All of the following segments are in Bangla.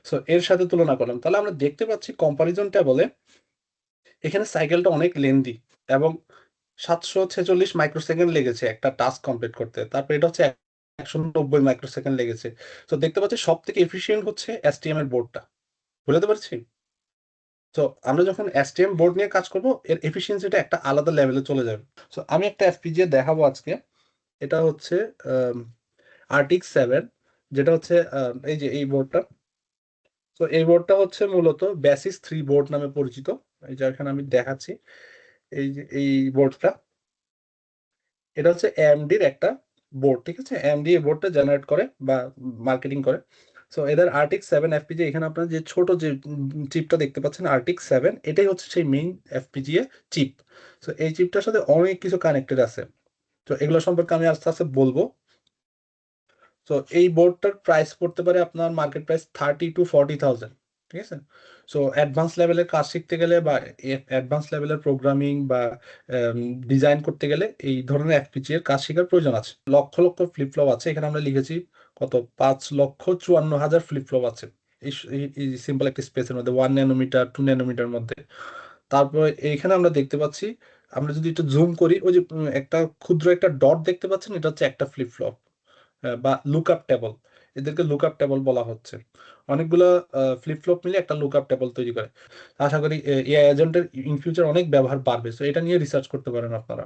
সো এর সাথে তুলনা করলাম, তাহলে আমরা দেখতে পাচ্ছি কম্পারিজন টেবলে এখানে সাইকেলটা অনেক লেন্দি এবং 746 মাইক্রোসেকেন্ড লেগেছে একটা টাস্ক কমপ্লিট করতে, তারপর এটা হচ্ছে 190 মাইক্রোসেকেন্ড লেগেছে। তো দেখতে পাচ্ছি সব থেকে এফিসিয়েন্ট হচ্ছে এসটিএম এর বোর্ডটা, বুঝতে পারছি। তো আমরা যখন এসটিএম বোর্ড নিয়ে কাজ করব এর এফিসিয়েন্সিটা একটা আলাদা লেভেলে চলে যাবে। তো আমি একটা এফপিজিএ দেখাবো আজকে। এটা হচ্ছে আরটিক্স 7, যেটা হচ্ছে এই যে এই বোর্ডটা। তো এই বোর্ডটা হচ্ছে মূলত বেসিস 3 বোর্ড নামে পরিচিত। এই যে এখানে আমি দেখাচ্ছি, এই যে এই বোর্ডটা, এটা হচ্ছে এএমডির একটা বোর্ড, ঠিক আছে। এএমডি এই বোর্ডটা জেনারেট করে বা মার্কেটিং করে। সো এদের আরটিক্স 7 এফপিজি, এখানে আপনারা যে ছোট যে চিপটা দেখতে পাচ্ছেন আরটিক্স 7, এটাই হচ্ছে সেই মেইন এফপিজিএ চিপ। সো এই চিপটার সাথে অনেক কিছু কানেক্টেড আছে। তো এগুলো সম্পর্কে আমি আস্তে আস্তে বলবো। তো এই বোর্ডটার প্রাইস পড়তে পারে আপনার মার্কেট প্রাইস 30 to 40,000, ঠিক আছে। সো অ্যাডভান্স লেভেলের কাজ শিখতে গেলে বা অ্যাডভান্স লেভেলের প্রোগ্রামিং বা ডিজাইন করতে গেলে এই ধরনের এফপিজি এর কাজ শেখার প্রয়োজন আছে। লক্ষ লক্ষ ফ্লিপ ফ্লপ আছে, এখানে আমরা লিখেছি কত 5,54,000 ফ্লিপ ফ্লপ আছে এই সিম্পল একটা স্পেসের মধ্যে, 1 ন্যানোমিটার 2 ন্যানোমিটার মধ্যে। তারপর এইখানে আমরা দেখতে পাচ্ছি, আমরা যদি একটু জুম করি, ওই যে একটা ক্ষুদ্র একটা ডট দেখতে পাচ্ছেন, এটা হচ্ছে একটা ফ্লিপ ফ্লপ বা লুকআপ টেবল। এদেরকে লুকআপ টেবল বলা হচ্ছে। অনেকগুলো ফ্লিপ ফ্লপ মিলে একটা লুকআপ টেবল তৈরি করে। আশা করি এআই এজেন্টের ইন ফিউচার অনেক ব্যবহার বাড়বে, তো এটা নিয়ে রিসার্চ করতে পারেন আপনারা।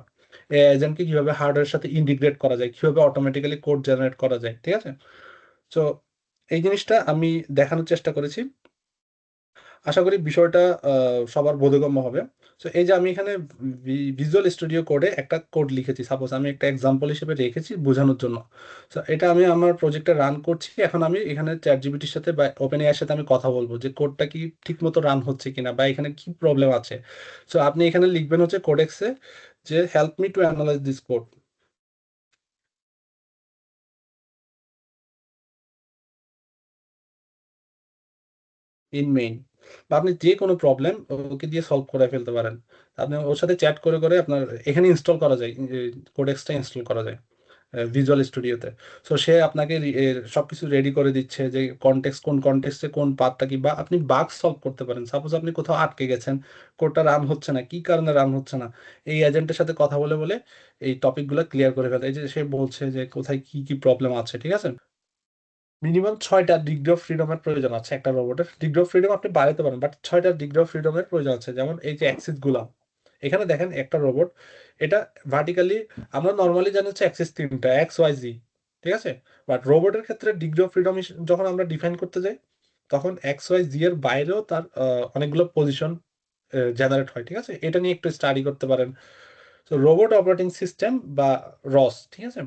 এআই এজেন্টকে কিভাবে হার্ডওয়্যারের সাথে ইন্টিগ্রেট করা যায়, কিভাবে অটোমেটিক্যালি কোড জেনারেট করা যায়, ঠিক আছে। তো এই জিনিসটা আমি দেখানোর চেষ্টা করেছি। আশা করি বিষয়টা সবার বোধগম্য হবে। সো এই যে আমি এখানে ভিজুয়াল স্টুডিও কোডে একটা কোড লিখেছি, সাপোজ আমি একটা এক্সাম্পল হিসেবে রেখেছি বোঝানোর জন্য। সো এটা আমি আমার প্রজেক্টে রান করছি, এখন আমি এখানে চ্যাট জিপিটির সাথে বা ওপেন এআই এর সাথে আমি কথা বলবো যে কোডটা কি ঠিক মতো রান হচ্ছে কিনা বা এখানে কি প্রবলেম আছে। সো আপনি এখানে লিখবেন হচ্ছে কোডেক্সে যে help me to analyse this code in main, বা আপনি যে কোনো প্রবলেম ওকে দিয়ে সলভ করে ফেলতে পারেন। আপনি ওর সাথে চ্যাট করে করে আপনার এখানে ইনস্টল করা যায়, কোডেক্সটা ইনস্টল করা যায় ভিজুয়াল স্টুডিওতে। সো সে আপনাকে সবকিছু রেডি করে দিচ্ছে যে কনটেক্সট, কোন কনটেক্সটে কোন পার্টটা কি, বা আপনি বাগ সলভ করতে পারেন। সাপোজ আপনি কোথাও আটকে গেছেন, কোডটা রান হচ্ছে না, কি কারণে রান হচ্ছে না, এই এজেন্টের সাথে কথা বলে বলে এই টপিকগুলো ক্লিয়ার করে ফেলে। এই যে সে বলছে যে কোথায় কি কি প্রবলেম আছে, ঠিক আছে। মিনিমাম 6টা ডিগ্রি অফ ফ্রিডমের প্রয়োজন আছে একটা রোবটের। ডিগ্রি অফ ফ্রিডম আপনি বাড়াতে পারেন, বাট 6টা ডিগ্রি অফ ফ্রিডমের প্রয়োজন আছে। যেমন এই যে অ্যাক্সিস গুলা, এখানে দেখেন একটা রোবট, এটা ভার্টিক্যালি, আমরা নর্মালি জানি হচ্ছে অ্যাক্সিস 3টা এক্স ওয়াই জি, ঠিক আছে। বাট রোবটের ক্ষেত্রে ডিগ্রি অফ ফ্রিডম যখন আমরা ডিফাইন করতে যাই, তখন এক্স ওয়াই জি এর বাইরেও তার অনেকগুলো পজিশন জেনারেট হয়, ঠিক আছে। এটা নিয়ে একটু স্টাডি করতে পারেন। তো রোবট অপারেটিং সিস্টেম বা রস, ঠিক আছে,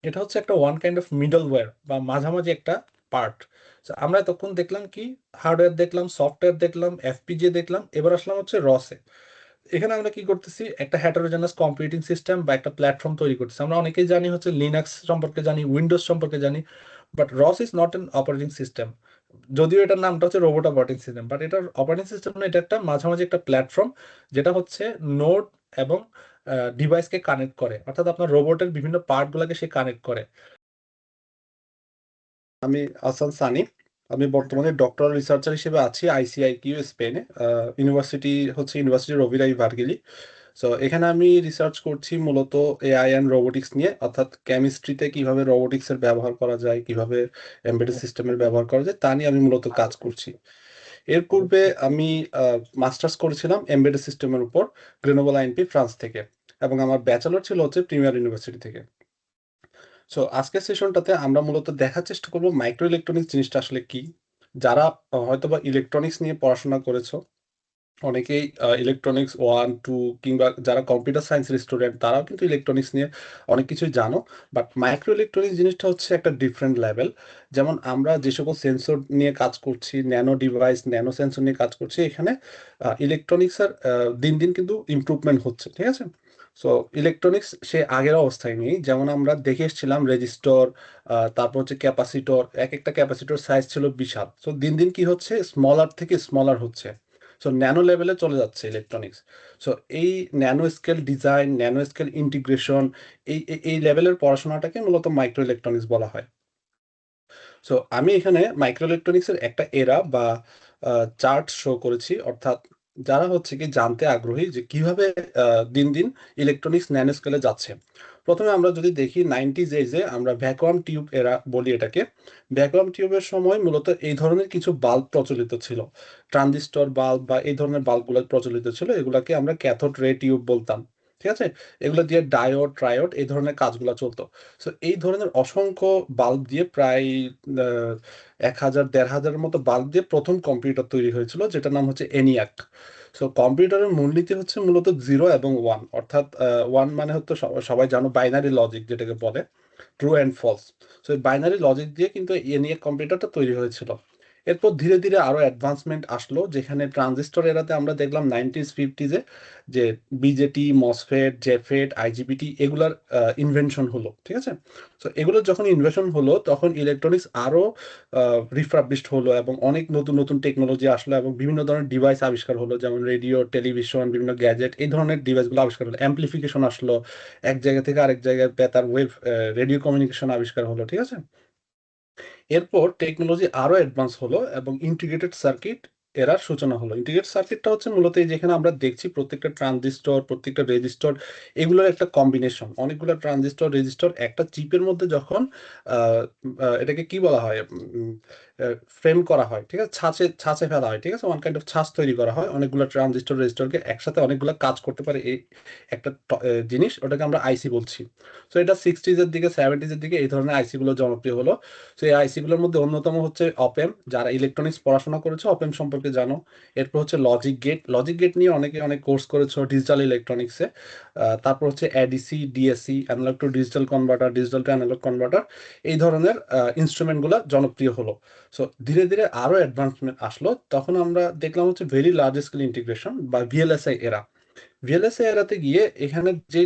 এটা হচ্ছে একটা ওয়ান কাইন্ড অফ মিডলওয়্যার বা মাঝামাঝি একটা পার্ট। আমরা তখন দেখলাম কি, হার্ডওয়্যার দেখলাম, সফটওয়্যার দেখলাম, এফপিজিএ দেখলাম, এবার আসলাম হচ্ছে রসে। এখানে আমরা কি করতেছি, একটা হেটারোজেনাস কম্পিউটিং সিস্টেম বা একটা প্ল্যাটফর্ম তৈরি করতেছি। আমরা অনেকেই জানি হচ্ছে লিনাক্স সম্পর্কে জানি, উইন্ডোজ সম্পর্কে জানি, বাট রস is not an operating system. যদিও এটার নামটা হচ্ছে রোবট অপারেটিং সিস্টেম, বাট এটার অপারেটিং সিস্টেম না, এটা একটা মাঝামাঝি একটা প্ল্যাটফর্ম, যেটা হচ্ছে নোড এবং ডিভাইসকে কানেক্ট করে, অর্থাৎ আপনার রোবটের বিভিন্ন পার্ট গুলাকে সে কানেক্ট করে। আমি আসান সানি। আমি বর্তমানে ডক্টরাল রিসার্চার হিসেবে আছি আইসিআইকিউ স্পেনে। ইউনিভার্সিটি হচ্ছে ইউনিভার্সিটি রোভিরা ভার্গিলি। সো এখানে আমি রিসার্চ করছি মূলত এআই অ্যান্ড রোবোটিক্স নিয়ে, অর্থাৎ কেমিস্ট্রিতে কিভাবে রোবোটিক্স এর ব্যবহার করা যায়, কিভাবে এমবেডেড সিস্টেমের ব্যবহার করা যায়, তা নিয়ে আমি মূলত কাজ করছি। এর পূর্বে আমি মাস্টার্স করেছিলাম এমবেডেড সিস্টেমের উপর গ্রেনোবল আইএনপি ফ্রান্স থেকে, এবং আমার ব্যাচেলর ছিল হচ্ছে প্রিমিয়ার ইউনিভার্সিটি থেকে। সো আজকের সেশনটাতে আমরা মূলত দেখার চেষ্টা করব মাইক্রো ইলেকট্রনিক্স জিনিসটা আসলে কি। যারা হয়তোবা ইলেকট্রনিক্স নিয়ে পড়াশোনা করেছো, অনেকেই ইলেকট্রনিক্স 1 2, কিংবা যারা কম্পিউটার সায়েন্সের স্টুডেন্ট তারাও কিন্তু ইলেকট্রনিক্স নিয়ে অনেক কিছুই জানো। বাট মাইক্রো ইলেকট্রনিক্স জিনিসটা হচ্ছে একটা ডিফারেন্ট লেভেল। যেমন আমরা যে সকল সেন্সর নিয়ে কাজ করছি, ন্যানো ডিভাইস, ন্যানো সেন্সর নিয়ে কাজ করছি, এখানে ইলেকট্রনিক্সের দিন দিন কিন্তু ইমপ্রুভমেন্ট হচ্ছে, ঠিক আছে। সো ইলেকট্রনিক্স সে আগের অবস্থায় নেই। যেমন আমরা দেখে এসেছিলাম রেজিস্টর, তারপর হচ্ছে ক্যাপাসিটর, এক একটা ক্যাপাসিটর সাইজ ছিল বিশাল। সো দিন দিন কি হচ্ছে, স্মলার থেকে স্মলার হচ্ছে। সো ন্যানো লেভেলে চলে যাচ্ছে ইলেকট্রনিক্স। সো এই nano scale design, nano scale integration, এই লেভেলের পড়াশোনাটাকে মূলত মাইক্রো ইলেকট্রনিক্স বলা হয়। সো আমি এখানে মাইক্রো ইলেকট্রনিক্সের একটা এরা বা চার্ট শো করেছি, অর্থাৎ যারা হচ্ছে কি জানতে আগ্রহী যে কিভাবে দিন দিন ইলেকট্রনিক্স ন্যানো স্কেলে যাচ্ছে। প্রথমে আমরা যদি দেখি 90s এজে আমরা ভ্যাকুয়াম টিউব এরা বলি এটাকে। ভ্যাকুয়াম টিউবের সময় মূলত এই ধরনের কিছু বাল্ব প্রচলিত ছিল, ট্রানজিস্টর বাল্ব বা এই ধরনের বাল্বগুলো প্রচলিত ছিল, এগুলাকে আমরা ক্যাথোড রে টিউব বলতাম। ঠিক আছে, এগুলো দিয়ে ডায়োড ট্রায়োড এই ধরনের কাজগুলো চলতো। সো এই ধরনের অসংখ্য বাল্ব দিয়ে প্রায় 1000 1500 মতো বাল্ব দিয়ে প্রথম কম্পিউটার তৈরি হয়েছিল, যেটার নাম হচ্ছে এনিয়াক। সো কম্পিউটারের মূলনীতি হচ্ছে মূলত 0 এবং 1, অর্থাৎ 1 মানে হচ্ছে সবাই জানো বাইনারি লজিক যেটাকে বলে, ট্রু অ্যান্ড ফলস। সো এই বাইনারি লজিক দিয়ে কিন্তু এনিয়াক কম্পিউটারটা তৈরি হয়েছিল। এরপর ধীরে ধীরে আরো অ্যাডভান্সমেন্ট আসলো, যেখানে ট্রানজিস্টর এরাতে আমরা দেখলাম 90s 50s যে বিজেটি, মসফেট, জেফেট, আইজিবিটি এগুলার ইনভেনশন হলো। ঠিক আছে, তো এগুলো যখন ইনভেনশন হলো তখন ইলেকট্রনিক্স আরো রিফার্বিশড হলো এবং অনেক নতুন নতুন টেকনোলজি আসলো এবং বিভিন্ন ধরনের ডিভাইস আবিষ্কার হলো, যেমন রেডিও, টেলিভিশন, বিভিন্ন গ্যাজেট এই ধরনের ডিভাইসগুলো আবিষ্কার হলো, অ্যাম্পলিফিকেশন আসলো, এক জায়গা থেকে আরেক জায়গায় বেতার ওয়েভ রেডিও কমিউনিকেশন আবিষ্কার হলো। ঠিক আছে, এরপর টেকনোলজি আরো অ্যাডভান্স হলো এবং ইন্টিগ্রেটেড সার্কিট এরার সূচনা হলো। ইন্টিগ্রেটেড সার্কিটটা হচ্ছে মূলত এই যেখানে আমরা দেখছি প্রত্যেকটা ট্রানজিস্টর, প্রত্যেকটা রেজিস্টর এগুলোর একটা কম্বিনেশন, অনেকগুলো ট্রানজিস্টর রেজিস্টর একটা চিপের মধ্যে যখন আহ, এটাকে কি বলা হয়, ফ্রেম করা হয়, ঠিক আছে, ছাঁচে ছাঁচে ফেলা হয়, ঠিক আছে, ওয়ান কাইন্ড অফ ছাঁচ তৈরি করা হয়, অনেকগুলো ট্রানজিস্টর রেজিস্টরকে একসাথে অনেকগুলো কাজ করতে পারে এই একটা জিনিস, ওটাকে আমরা আইসি বলছি। তো এটা 60s এর দিকে 70s এর দিকে এই ধরনের আইসি গুলো জনপ্রিয় হলো। তো এই আইসি গুলোর মধ্যে অন্যতম হচ্ছে অপেম, যারা ইলেকট্রনিক্স পড়াশোনা করেছে অপেম সম্পর্কে জানো। এরপর হচ্ছে লজিক গেট, লজিক গেট নিয়ে অনেকে অনেক কোর্স করেছো ডিজিটাল ইলেকট্রনিক্সে। তারপর হচ্ছে ADC, DSC, analog to digital converter, digital to analog converter এই ধরনের ইনস্ট্রুমেন্ট গুলো জনপ্রিয় হলো। সো ধীরে ধীরে আরো অ্যাডভান্সমেন্ট আসলো, তখন আমরা দেখলাম হচ্ছে ভেরি লার্জ স্কেল ইন্টিগ্রেশন বা ভিএলএসআই এরা। ভিএলএসআই এরাতে গিয়ে এখানে যে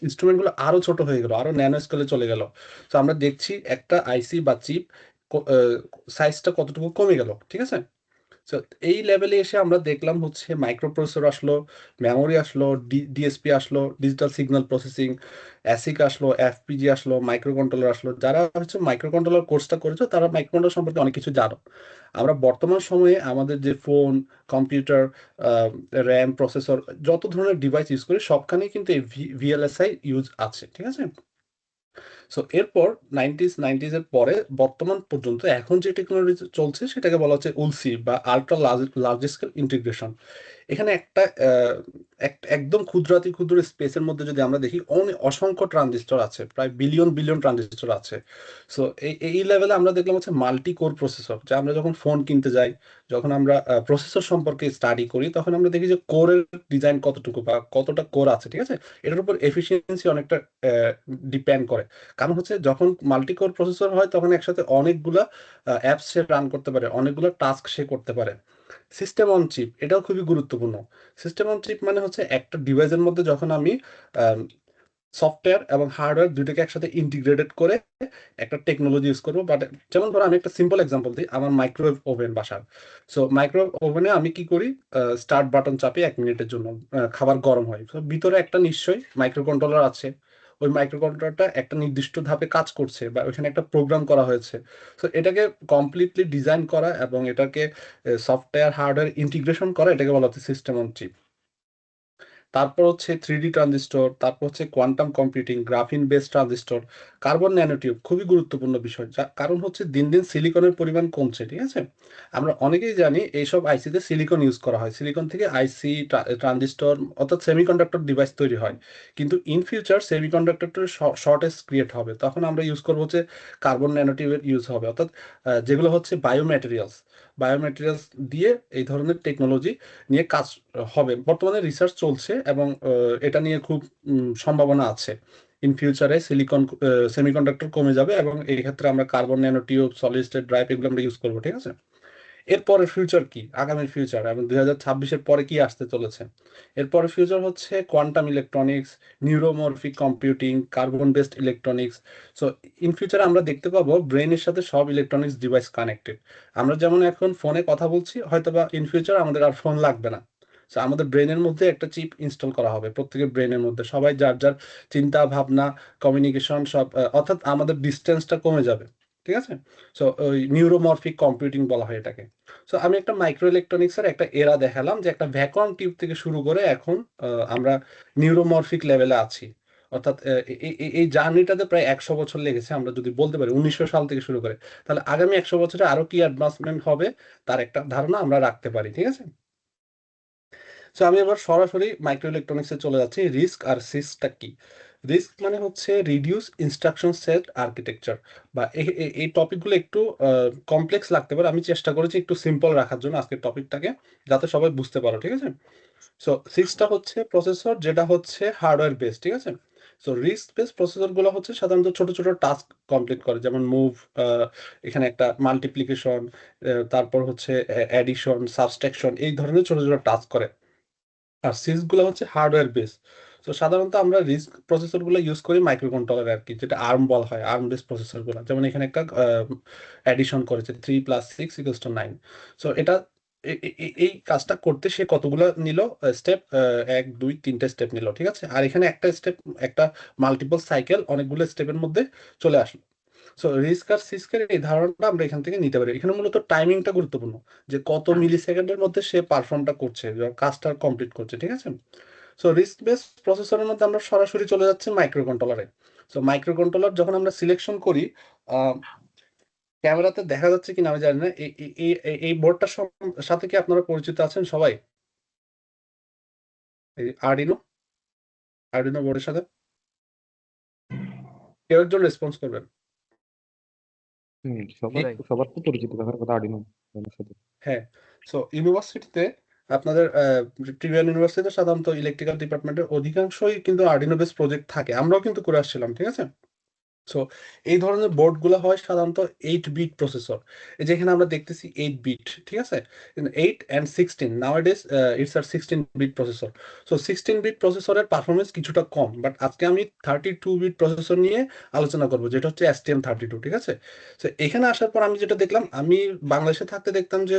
ইনস্ট্রুমেন্ট গুলো আরো ছোট হয়ে গেল, আরো ন্যানো স্কেলে চলে গেল। তো আমরা দেখছি একটা আইসি বা চিপ সাইজটা কতটুকু কমে গেল। ঠিক আছে, তো এই লেভেলে এসে আমরা দেখলাম হচ্ছে মাইক্রো প্রসেসর আসলো, মেমোরি আসলো, ডিএসপি আসলো, ডিজিটাল সিগন্যাল প্রসেসিং, অ্যাসিক আসলো, এফপিজি আসলো, মাইক্রো কন্ট্রোলার আসলো। যারা হচ্ছে মাইক্রো কন্ট্রোলার কোর্সটা করেছো তারা মাইক্রো কন্ট্রোলার সম্পর্কে অনেক কিছু জানো। আমরা বর্তমান সময়ে আমাদের যে ফোন, কম্পিউটার, র্যাম, প্রসেসর, যত ধরনের ডিভাইস ইউজ করি সবখানেই কিন্তু এই ভিএলএসআই ইউজ আছে। ঠিক আছে, সো এরপর নাইনটিজ এর পরে বর্তমান পর্যন্ত এখন যে টেকনোলজি চলছে সেটাকে বলা হচ্ছে উলসি বা আল্ট্রা লার্জ স্কেল ইন্টিগ্রেশন। এখানে একটা একদম ক্ষুদ্রাতি ক্ষুদ্র স্পেসের মধ্যে যদি আমরা দেখি অনেক অসংখ্য ট্রানজিস্টর আছে, প্রায় বিলিয়ন বিলিয়ন ট্রানজিস্টর আছে। সো এই লেভেলে আমরা দেখলাম হচ্ছে মাল্টি কোর প্রসেসর, যে আমরা যখন ফোন কিনতে যাই, যখন আমরা প্রসেসর সম্পর্কে স্টাডি করি তখন আমরা দেখি যে কোরের ডিজাইন কতটুকু বা কতটা কোর আছে। ঠিক আছে, এটার উপর এফিসিয়েন্সি অনেকটা ডিপেন্ড করে। কারণ হচ্ছে যখন মাল্টি কোর প্রসেসর হয় তখন একসাথে অনেকগুলা অ্যাপস সে রান করতে পারে, অনেকগুলো টাস্ক সে করতে পারে। সিস্টেম অন চিপ এটাও খুবই গুরুত্বপূর্ণ। সিস্টেম অন চিপ মানে হচ্ছে একটা ডিভাইসের মধ্যে যখন আমি সফটওয়্যার এবং হার্ডওয়্যার দুটোকে একসাথে ইন্টিগ্রেটেড করে একটা টেকনোলজি ইউজ করবো। বাট যেমন ধরো আমি একটা সিম্পল এক্সাম্পল দিই, আমার মাইক্রোওয়েভ ওভেন বাসার। সো মাইক্রোওয়েভ ওভেনে আমি কি করি, স্টার্ট বাটন চাপি 1 মিনিটের জন্য, খাবার গরম হয়। তো ভিতরে একটা নিশ্চয়ই মাইক্রো কন্ট্রোলার আছে, ওই মাইক্রো কন্ট্রোলারটা একটা নির্দিষ্ট ধাপে কাজ করছে বা ওইখানে একটা প্রোগ্রাম করা হয়েছে। তো এটাকে কমপ্লিটলি ডিজাইন করা এবং এটাকে সফটওয়্যার হার্ডওয়্যার ইন্টিগ্রেশন করা, এটাকে বলা হচ্ছে সিস্টেম অন চিপ। তারপর হচ্ছে 3D ট্রানজিস্টর, তারপর হচ্ছে quantum computing, graphene base transistor, carbon nanotube খুবই গুরুত্বপূর্ণ বিষয়। কারণ হচ্ছে দিন দিন সিলিকনের পরিমাণ কমছে। ঠিক আছে, আমরা অনেকেই জানি এইসব আইসিতে সিলিকন ইউজ করা হয়, সিলিকন থেকে আইসি, ট্রানজিস্টর অর্থাৎ সেমিকন্ডাক্টর ডিভাইস তৈরি হয়। কিন্তু ইন ফিউচার সেমিকন্ডাক্টরের শর্টেজ ক্রিয়েট হবে, তখন আমরা ইউজ করবো হচ্ছে কার্বন ন্যানোটিউবের ইউজ হবে, অর্থাৎ যেগুলো হচ্ছে বায়োম্যাটেরিয়ালস, বায়োম্যাটেরিয়ালস দিয়ে এই ধরনের টেকনোলজি নিয়ে কাজ হবে। বর্তমানে রিসার্চ চলছে এবং এটা নিয়ে খুব সম্ভাবনা আছে। ইন ফিউচারে সিলিকন সেমিকন্ডাক্টর কমে যাবে এবং এই ক্ষেত্রে আমরা carbon nanotube, solid state drive এগুলো আমরা ইউজ করবো। ঠিক আছে, এরপরের ফিউচার কি, আগামীর ফিউচার এবং 2026-এর পরে কি আসতে চলেছে? এরপরের ফিউচার হচ্ছে quantum electronics, neuromorphic computing, carbon based electronics. So in ফিউচারে আমরা দেখতে পাবো ব্রেনের সাথে সব ইলেকট্রনিক্স ডিভাইস কানেক্টেড। আমরা যেমন এখন ফোনে কথা বলছি, হয়তোবা ইন ফিউচার আমাদের আর ফোন লাগবে না। So, আমাদের ব্রেনের মধ্যে একটা চিপ ইনস্টল করা হবে, প্রত্যেকের ব্রেনের মধ্যে সবাই যার যার চিন্তা ভাবনা, কমিউনিকেশন সব, অর্থাৎ আমাদের ডিস্টেন্সটা কমে যাবে। ঠিক আছে? সো ওই নিউরোমরফিক কম্পিউটিং বলা হয় এটাকে। সো আমি একটা মাইক্রো ইলেকট্রনিক্সের একটা এরা দেখালাম যে একটা ভ্যাকুয়াম টিউব থেকে শুরু করে এখন আমরা নিউরোমরফিক লেভেলে আছি। অর্থাৎ এই জার্নিটাতে প্রায় ১০০ বছর লেগেছে আমরা যদি বলতে পারি ১৯০০ সাল থেকে শুরু করে। তাহলে আগামী ১০০ বছরে আরো কি অ্যাডভান্সমেন্ট হবে তার একটা ধারণা আমরা রাখতে পারি। ঠিক আছে? সো আমি এবার সরাসরি মাইক্রো ইলেকট্রনিক্সে চলে যাচ্ছি। রিস্ক আর সিসটা কি? রিস্ক মানে হচ্ছে রিডিউস ইনস্ট্রাকশন সেট আর্কিটেকচার, বা এই টপিকগুলো একটু কমপ্লেক্স লাগতে পারে। আমি চেষ্টা করেছি একটু সিম্পল রাখার জন্য আজকের টপিকটাকে, যাতে সবাই বুঝতে পারো। ঠিক আছে? সো সিক্সটা হচ্ছে প্রসেসর, যেটা হচ্ছে হার্ডওয়্যার বেস। ঠিক আছে? সো রিস্ক বেস প্রসেসর গুলো হচ্ছে সাধারণত ছোট ছোট টাস্ক কমপ্লিট করে, যেমন মুভ, এখানে একটা মাল্টিপ্লিকেশন, তারপর হচ্ছে অ্যাডিশন, সাবস্ট্রাকশন, এই ধরনের ছোট ছোট টাস্ক করে। আর সিস গুলা হচ্ছে হার্ডওয়্যার বেস। তো সাধারণত আমরা রিস্ক প্রসেসর গুলো ইউজ করি মাইক্রো কন্ট্রোলার আর কি, যেটা আর্ম বলা হয়, আর্ম বেস প্রসেসর গুলো। যেমন এখানে একটা অ্যাডিশন করেছে 3+6=9। সো এটা এই কাজটা করতে সে কতগুলো নিল স্টেপ, 1 2 3টে স্টেপ নিল। ঠিক আছে? আর এখানে একটা স্টেপ, একটা মাল্টিপল সাইকেল অনেকগুলো স্টেপের মধ্যে চলে আসলো। সো রিস্ক আর সিস্কের এই ধারণাটা আমরা এখান থেকে নিতে পারি। এখানে মূলত টাইমিংটা গুরুত্বপূর্ণ, যে কত মিলি সেকেন্ডের মধ্যে সে পারফর্মটা করছে, কাজটা কমপ্লিট করছে। ঠিক আছে? সো রিস্ক বেস প্রসেসরের মধ্যে আমরা সরাসরি চলে যাচ্ছি মাইক্রো কন্ট্রোলারে। সো মাইক্রো কন্ট্রোলার যখন আমরা সিলেকশন করি, ক্যামেরাতে দেখা যাচ্ছে কিনা আমি জানি না, এই বোর্ডটার সাথে কি আপনারা পরিচিত আছেন সবাই? এই আরডিনো, আরডিনো বোর্ডের সাথে কেউ একজন রেসপন্স করবেন। সবার তো পরিচিত ব্যাপার কথা আর্ডিনো এর সাথে। হ্যাঁ। সো ইউনিভার্সিটিতে আপনাদের ট্রিভিয়াল ইউনিভার্সিটিতে সাধারণত ইলেকট্রিক্যাল ডিপার্টমেন্টের অধিকাংশই কিন্তু আর্ডিনো বেস প্রজেক্ট থাকে। আমরাও কিন্তু করে আসছিলাম। ঠিক আছে? সো এই ধরনের বোর্ডগুলো হয় সাধারণত 8 বিট প্রসেসর। এই যে এখানে আমরা দেখতেছি 8 বিট। ঠিক আছে? 8 and 16 নাওয়াডেজ, ইটস আর 16 বিট প্রসেসর। সো 16 বিট প্রসেসরের পারফরমেন্স কিছুটা কম, বাট আজকে আমি 32 বিট প্রসেসর নিয়ে আলোচনা করব, যেটা হচ্ছে STM32। ঠিক আছে? তো এখানে আসার পর আমি যেটা দেখলাম, আমি বাংলাদেশে থাকতে দেখতাম যে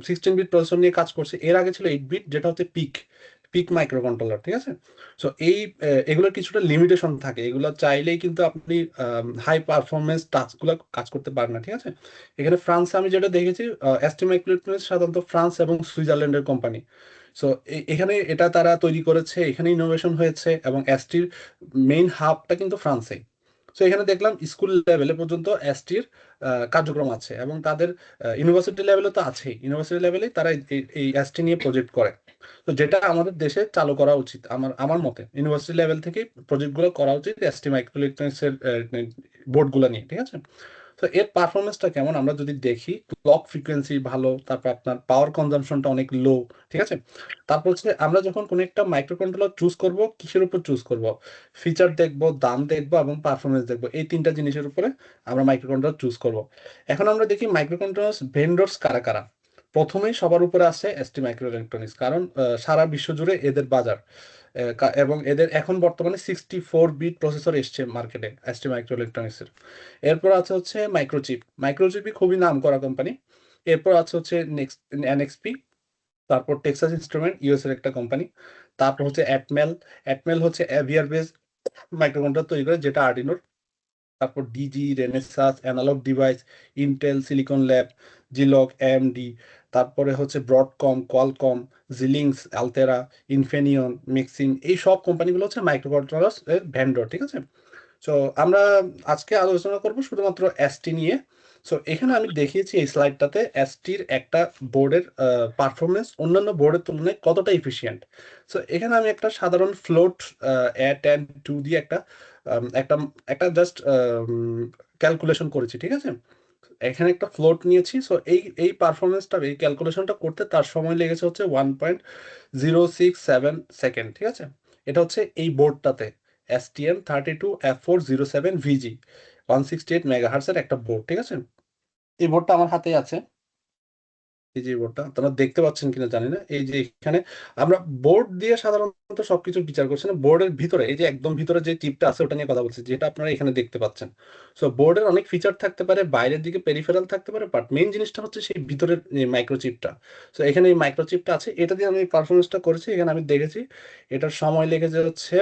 16 বিট প্রসেসর নিয়ে কাজ করছে। এর আগে ছিল 8 বিট, যেটা হচ্ছে পিক পিক মাইক্রো কন্ট্রোলার। ঠিক আছে? সো এগুলোর কিছুটা লিমিটেশন থাকে। এগুলো চাইলেই কিন্তু আপনি হাই পারফরমেন্স টাস্কগুলো কাজ করতে পারেন না। ঠিক আছে? এখানে ফ্রান্সে আমি যেটা দেখেছি, এসটি মাইক্রোইলেকট্রনিক্স সাধারণত ফ্রান্স এবং সুইজারল্যান্ডের কোম্পানি। সো এখানে এটা তারা তৈরি করেছে, এখানে ইনোভেশন হয়েছে, এবং এসটির মেইন হাবটা কিন্তু ফ্রান্সে। সো এখানে দেখলাম স্কুল লেভেলে পর্যন্ত এসটির কার্যক্রম আছে, এবং তাদের ইউনিভার্সিটি লেভেলে তো আছেই। ইউনিভার্সিটি লেভেলেই তারা এই এসটি নিয়ে প্রজেক্ট করে। তো যেটা আমাদের দেশে চালু করা উচিত, আমার মতে ইউনিভার্সিটি লেভেল থেকে প্রজেক্টগুলো করা উচিত এসটি মাইক্রোইলেকট্রনিক্স এর বোর্ডগুলো নিয়ে। ঠিক আছে? তো এর পারফরমেন্সটা কেমন আমরা যদি দেখি, ক্লক ফ্রিকোয়েন্সি ভালো, তারপর আপনার পাওয়ার কনজাম্পশনটা অনেক লো। ঠিক আছে? তারপর হচ্ছে আমরা যখন কোনো একটা মাইক্রো কন্ট্রোলার চুজ করব, কিসের উপর চুজ করব? ফিচার দেখবো, দাম দেখবো, এবং পারফরমেন্স দেখবো। এই তিনটা জিনিসের উপরে আমরা মাইক্রো কন্ট্রোলার চুজ করব। এখন আমরা দেখি মাইক্রো কন্ট্রোলার ভেন্ডরস কারা কারা। প্রথমেই সবার উপরে আছে এসটি মাইক্রো ইলেকট্রনিক্স, কারণ সারা বিশ্ব জুড়ে এদের বাজার। এবং এদের এখন বর্তমানে 64 বিট প্রসেসর এসছে মার্কেটে এসটি মাইক্রো ইলেকট্রনিক্সের। এরপর আছে হচ্ছে মাইক্রোচিপ। মাইক্রোচিপই খুবই নাম করা কোম্পানি। এরপর আছে হচ্ছে নেক্সট এনএক্সপি। তারপর টেক্সাস ইনস্ট্রুমেন্ট, ইউএস এর একটা কোম্পানি। তারপর হচ্ছে অ্যাটমেল। অ্যাটমেল হচ্ছে অ্যাভিয়ার বেস মাইক্রোকন্ট্রোলার তৈরি করে, যেটা আর্ডিনোর। তারপর Digi, Renesas, Analog Device, Intel, Silicon Lab, Zilog, AMD. তারপরে হচ্ছে ব্রডকম, কোয়ালকম, জিলিংস, আলতেরা, ইনফিনিয়ন, মেক্সিম। এই সব কোম্পানিগুলো হচ্ছে মাইক্রোকন্ট্রোলার এর ভেন্ডর। ঠিক আছে? সো আমরা আজকে আলোচনা করব শুধুমাত্র এসটি নিয়ে। সো এখানে আমি দেখিয়েছি এই স্লাইডটাতে এসটির একটা বোর্ডের পারফরমেন্স অন্যান্য বোর্ডের তুলনায় কতটা এফিশিয়েন্ট। সো এখানে আমি একটা সাধারণ ফ্লোট A10 2 দিয়ে একটা একটা একটা জাস্ট ক্যালকুলেশন করেছি। ঠিক আছে? এখানে একটা ফ্লোট নিয়েছি। সো এই পারফরমেন্সটা, এই ক্যালকুলেশনটা করতে তার সময় লেগেছে হচ্ছে 1.067 সেকেন্ড। ঠিক আছে? এটা হচ্ছে এই বোর্ডটাতে STM32F407VG 168 মেগাহার্টসের একটা বোর্ড। ঠিক আছে? এই বোর্ডটা আমার হাতে আছে। এই যে বোর্ডটা আপনারা দেখতে পাচ্ছেন কিনা জানি না। এই যে এখানে আমরা বোর্ড দিয়ে সাধারণত সবকিছু বিচার করছি না, বোর্ডের ভিতরে এই যে একদম ভিতরে যে চিপটা আছে ওটা নিয়ে কথা বলছি, যেটা আপনারা এখানে দেখতে পাচ্ছেন। সো বোর্ডের অনেক ফিচার থাকতে পারে, বাইরের দিকে পেরিফেরাল থাকতে পারে, বাট মেইন জিনিসটা হচ্ছে সেই ভিতরের মাইক্রোচিপটা। সো এখানে এই মাইক্রোচিপটা আছে, এটা দিয়ে আমি পারফরমেন্সটা করেছি। এখানে আমি দেখেছি এটার সময় লেগেছে হচ্ছে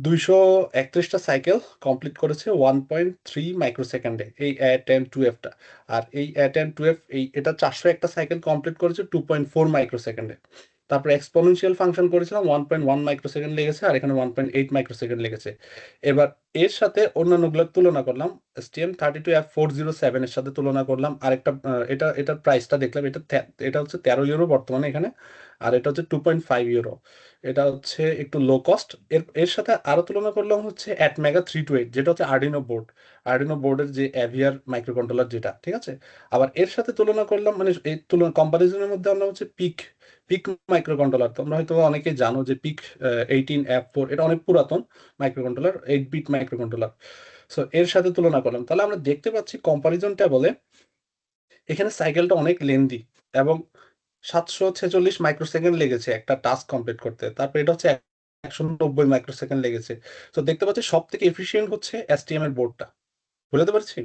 231টা সাইকেল কমপ্লিট করেছে 1.3 মাইক্রোসেকেন্ডে এই A10 2F টা। আর এই A10 2F এটা 401টা সাইকেল কমপ্লিট করেছে 2.4 মাইক্রোসেকেন্ডে। তারপর এক্সপোনেনশিয়াল ফাংশন করেছিলাম 1.1 মাইক্রোসেকেন্ড লেগেছে, আর এখানে 1.8 মাইক্রোসেকেন্ড লেগেছে। এবার এর সাথে অন্যান্যগুলোর তুলনা করলাম, STM32F407 এর সাথে তুলনা করলাম। আরেকটা এটার প্রাইসটা দেখলাম, এটা হচ্ছে 13 ইউরো বর্তমানে এখানে, আর এটা হচ্ছে 2.5 ইউরো। এটা হচ্ছে একটু লো কস্ট। এর সাথে আরো তুলনা করলাম হচ্ছে অ্যাটমেগা 328, যেটা হচ্ছে আর্ডিনো বোর্ডের যে অ্যাভিয়ার মাইক্রো কন্ট্রোলার যেটা, ঠিক আছে। আবার এর সাথে তুলনা করলাম, মানে এই তুলনা কম্পারিজনের মধ্যে আমরা হচ্ছে পিক পিক মাইক্রো কন্ট্রোলার, তোমরা হয়তো অনেকেই জানো যে পিক 18F4 এটা অনেক পুরাতন microcontroller, 8 bit microcontroller. So এর সাথে তুলনা করলাম, তাহলে আমরা দেখতে পাচ্ছি কম্পারিজন ট্যাবলে এখানে সাইকেলটা অনেক লেন্দি, এবং 746 মাইক্রোসেকেন্ড লেগেছে একটা টাস্ক কমপ্লিট করতে। তারপর এটা হচ্ছে 190 মাইক্রোসেকেন্ড লেগেছে। তো দেখতে পাচ্ছি সব থেকে এফিসিয়েন্ট হচ্ছে এসটিএম এর বোর্ডটা। বুঝতে পারছি।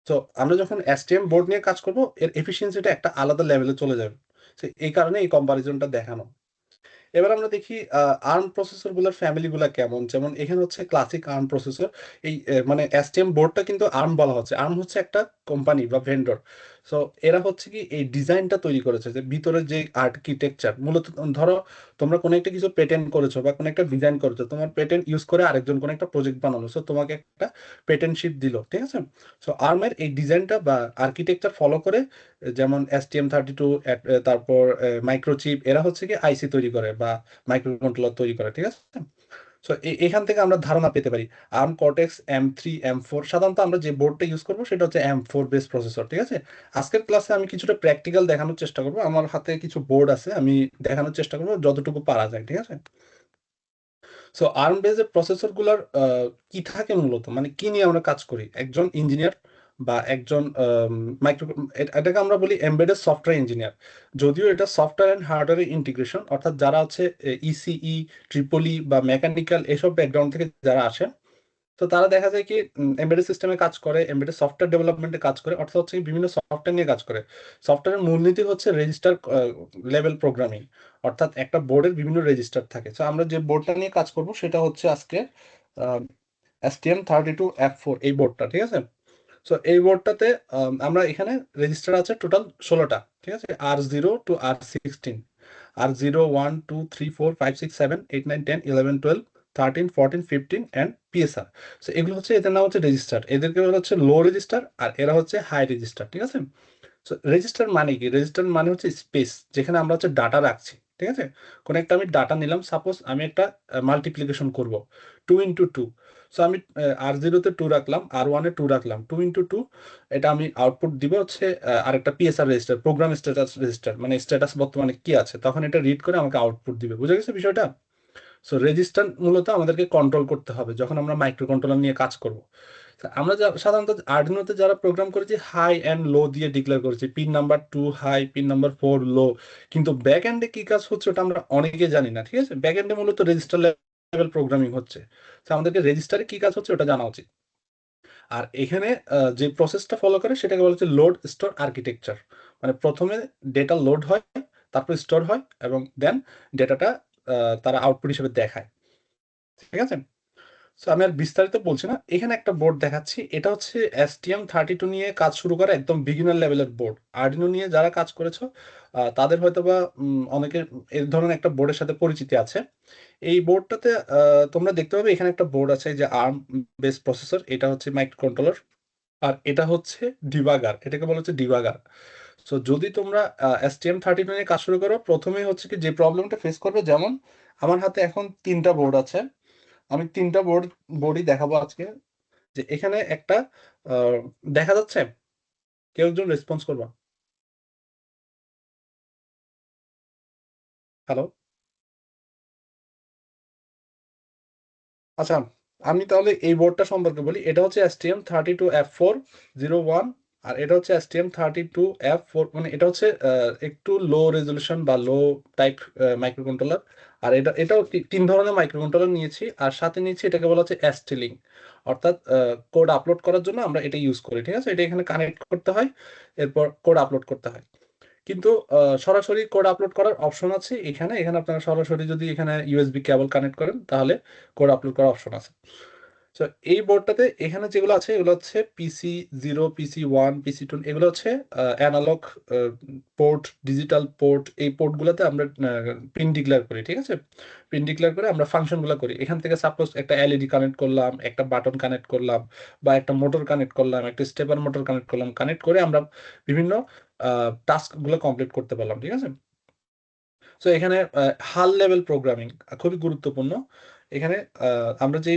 তো আমরা যখন এসটিএম বোর্ড নিয়ে কাজ করব, এর এফিসিয়েন্সিটা একটা আলাদা লেভেলে চলে যাবে। তো এই কারণে এই কম্পারিজনটা দেখানো। এবার আমরা দেখি আর্ম প্রসেসর গুলোর ফ্যামিলি গুলা কেমন। যেমন এখানে হচ্ছে ক্লাসিক আর্ম প্রসেসর। মানে এসটিএম বোর্ডটা কিন্তু আর্ম বলা হচ্ছে, আর্ম হচ্ছে একটা কোম্পানি বা ভেন্ডর। সো এরা হচ্ছে কি এই ডিজাইনটা তৈরি করেছে, যে ভিতরে যে আর্কিটেকচার মূলত, ধরো তোমরা কোনো একটা কিছু পেটেন্ট করেছো বা কোনো একটা ডিজাইন করেছো, তোমার পেটেন্ট ইউজ করে আরেকজন কোনো একটা প্রজেক্ট বানালো, সো তোমাকে একটা পেটেন্ট শিট দিল, ঠিক আছে। সো আর্মের এই ডিজাইনটা বা আর্কিটেকচার ফলো করে, যেমন STM32, তারপর মাইক্রোচিপ, এরা হচ্ছে কি আইসি তৈরি করে বা মাইক্রো কন্ট্রোলার তৈরি করে, ঠিক আছে। সো এখান থেকে আমরা ধারণা পেতে পারি আর্ম কর্টেক্স M3 M4। সাধারণত আমরা যে বোর্ডটা ইউজ করবো সেটা হচ্ছে M4 বেস প্রসেসর, ঠিক আছে। আজকের ক্লাসে আমি কিছুটা প্র্যাকটিক্যাল দেখানোর চেষ্টা করবো, আমার হাতে কিছু বোর্ড আছে, আমি দেখানোর চেষ্টা করবো যতটুকু পারা যায়, ঠিক আছে। সো আর্ম বেসড প্রসেসর গুলার কি থাকে মূলত, মানে কি নিয়ে আমরা কাজ করি, একজন ইঞ্জিনিয়ার বা একজন মাইক্রো, এটাকে আমরা বলি এমবেডেড সফটওয়্যার ইঞ্জিনিয়ার। যদিও এটা সফটওয়্যার অ্যান্ড হার্ডওয়্যার ইন্টিগ্রেশন, অর্থাৎ যারা হচ্ছে ইসিই, ট্রিপলি বা মেকানিক্যাল এসব ব্যাকগ্রাউন্ড থেকে যারা আসে, তো তারা দেখা যায় কি এমবেডেড সিস্টেমে কাজ করে, এমবেডেড সফটওয়্যার ডেভেলপমেন্টে কাজ করে, অর্থাৎ হচ্ছে কি বিভিন্ন সফটওয়্যার নিয়ে কাজ করে। সফটওয়্যারের মূলনীতি হচ্ছে রেজিস্টার লেভেল প্রোগ্রামিং, অর্থাৎ একটা বোর্ডের বিভিন্ন রেজিস্টার থাকে। তো আমরা যে বোর্ডটা নিয়ে কাজ করব সেটা হচ্ছে আজকে STM32F4 এই বোর্ডটা, ঠিক আছে। সো এই বোর্ডটাতে আমরা এখানে রেজিস্টার আছে টোটাল 16টা, ঠিক আছে। R0 to R16, R0 1 2 3 4 5 6 7 8 9 10 11 12 13 14 15 and PSR। So এগুলো হচ্ছে, এদের নাম হচ্ছে রেজিস্টার, এদেরকে বলা হচ্ছে লো রেজিস্টার, আর এরা হচ্ছে হাই রেজিস্টার, ঠিক আছে। সো রেজিস্টার মানে কি, রেজিস্টার মানে হচ্ছে স্পেস, যেখানে আমরা হচ্ছে ডাটা রাখছি, ঠিক আছে। কোনো একটা আমি ডাটা নিলাম, সাপোজ আমি একটা মাল্টিপ্লিকেশন করব 2 × 2। সো আমি R0-তে 2 রাখলাম, R1-এ 2 রাখলাম, 2 × 2, এটা আমি আউটপুট দিব হচ্ছে আরেকটা PSR register, program status register, মানে স্ট্যাটাস বর্তমানে কি আছে, তখন এটা রিড করে আমাকে আউটপুট দিবে। বুঝা গেছে বিষয়টা। সো রেজিস্টার মূলত আমাদেরকে কন্ট্রোল করতে হবে যখন আমরা মাইক্রো কন্ট্রোলার নিয়ে কাজ করব। তা আমরা সাধারণত আর্ডিনোতে যারা প্রোগ্রাম করেছি হাই অ্যান্ড লো দিয়ে ডিক্লেয়ার করেছি, pin number 2 high, pin number 4 low. কিন্তু ব্যাক এন্ডে কি কাজ হচ্ছে ওটা আমরা অনেকে জানি না, ঠিক আছে। ব্যাক এন্ডে মূলত রেজিস্টার লেভেল প্রোগ্রামিং হচ্ছে। তো আমাদেরকে রেজিস্টারে কি কাজ হচ্ছে ওটা জানা উচিত। আর এখানে যে প্রসেসটা ফলো করে সেটাকে বলা হচ্ছে লোড স্টোর আর্কিটেকচার। মানে প্রথমে ডেটা লোড হয়, তারপর স্টোর হয়, এবং দেন ডেটাটা তারা আউটপুট হিসেবে দেখায়, ঠিক আছে। সো আমি আর বিস্তারিত বলছি না, এখানে একটা বোর্ড দেখাচ্ছি। এটা হচ্ছে STM32 নিয়ে কাজ শুরু করা একদম বিগিনার লেভেলের বোর্ড। আর্ডিনো নিয়ে যারা কাজ করেছো তাদের হয়তোবা অনেকের এই ধরনের একটা বোর্ডের সাথে পরিচিতি আছে। এই বোর্ডটাতে তোমরা দেখতে পাবে এখানে একটা বোর্ড আছে, যে আর্ম বেস প্রসেসর, এটা হচ্ছে মাইক্রো কন্ট্রোলার, আর এটা হচ্ছে ডিবাগার, এটাকে বলা হচ্ছে ডিবাগার। সো যদি তোমরা STM32 নিয়ে কাজ শুরু করো, প্রথমে হচ্ছে কি যে প্রবলেমটা ফেস করবে, যেমন আমার হাতে এখন 3টা বোর্ড আছে, আমি 3টা বোর্ডই দেখাবো আজকে। যে এখানে একটা আহ, দেখা যাচ্ছে, কেউ একজন রেসপন্স করবা। হ্যালো। আচ্ছা, আমি তাহলে এই বোর্ডটা সম্পর্কে বলি। এটা হচ্ছে STM32F401, আর এটা হচ্ছে STM32F4, মানে এটা হচ্ছে একটু লো রেজলিউশন বা লো টাইপ মাইক্রো কন্ট্রোলার। আর এটাও 3 ধরনের মাইক্রো কন্ট্রোলার নিয়েছি, আর সাথে নিয়েছি এটাকে বলা হচ্ছে ST-Link, অর্থাৎ কোড আপলোড করার জন্য আমরা এটা ইউজ করি, ঠিক আছে। এটা এখানে কানেক্ট করতে হয়, এরপর কোড আপলোড করতে হয়। কিন্তু সরাসরি কোড আপলোড করার অপশন আছে এখানে। এখানে আপনারা সরাসরি যদি এখানে ইউএসবি কেবল কানেক্ট করেন তাহলে কোড আপলোড করার অপশন আছে। তো এই বোর্ডটাতে এখানে যেগুলো আছে এগুলো হচ্ছে PC0, PC1, PC2, এগুলো হচ্ছে অ্যানালগ পোর্ট, ডিজিটাল পোর্ট। এই পোর্টগুলোতে আমরা পিন ডিক্লেয়ার করি, ঠিক আছে? পিন ডিক্লেয়ার করে আমরা ফাংশনগুলো করি। এখান থেকে সাপোজ একটা এলইডি কানেক্ট করলাম, একটা বাটন কানেক্ট করলাম, বা একটা মোটর কানেক্ট করলাম, একটা স্টেপার মোটর কানেক্ট করলাম। কানেক্ট করে আমরা বিভিন্ন টাস্কগুলো কমপ্লিট করতে পারলাম, ঠিক আছে? সো এখানে হাল লেভেল প্রোগ্রামিং খুবই গুরুত্বপূর্ণ। এখানে আমরা যে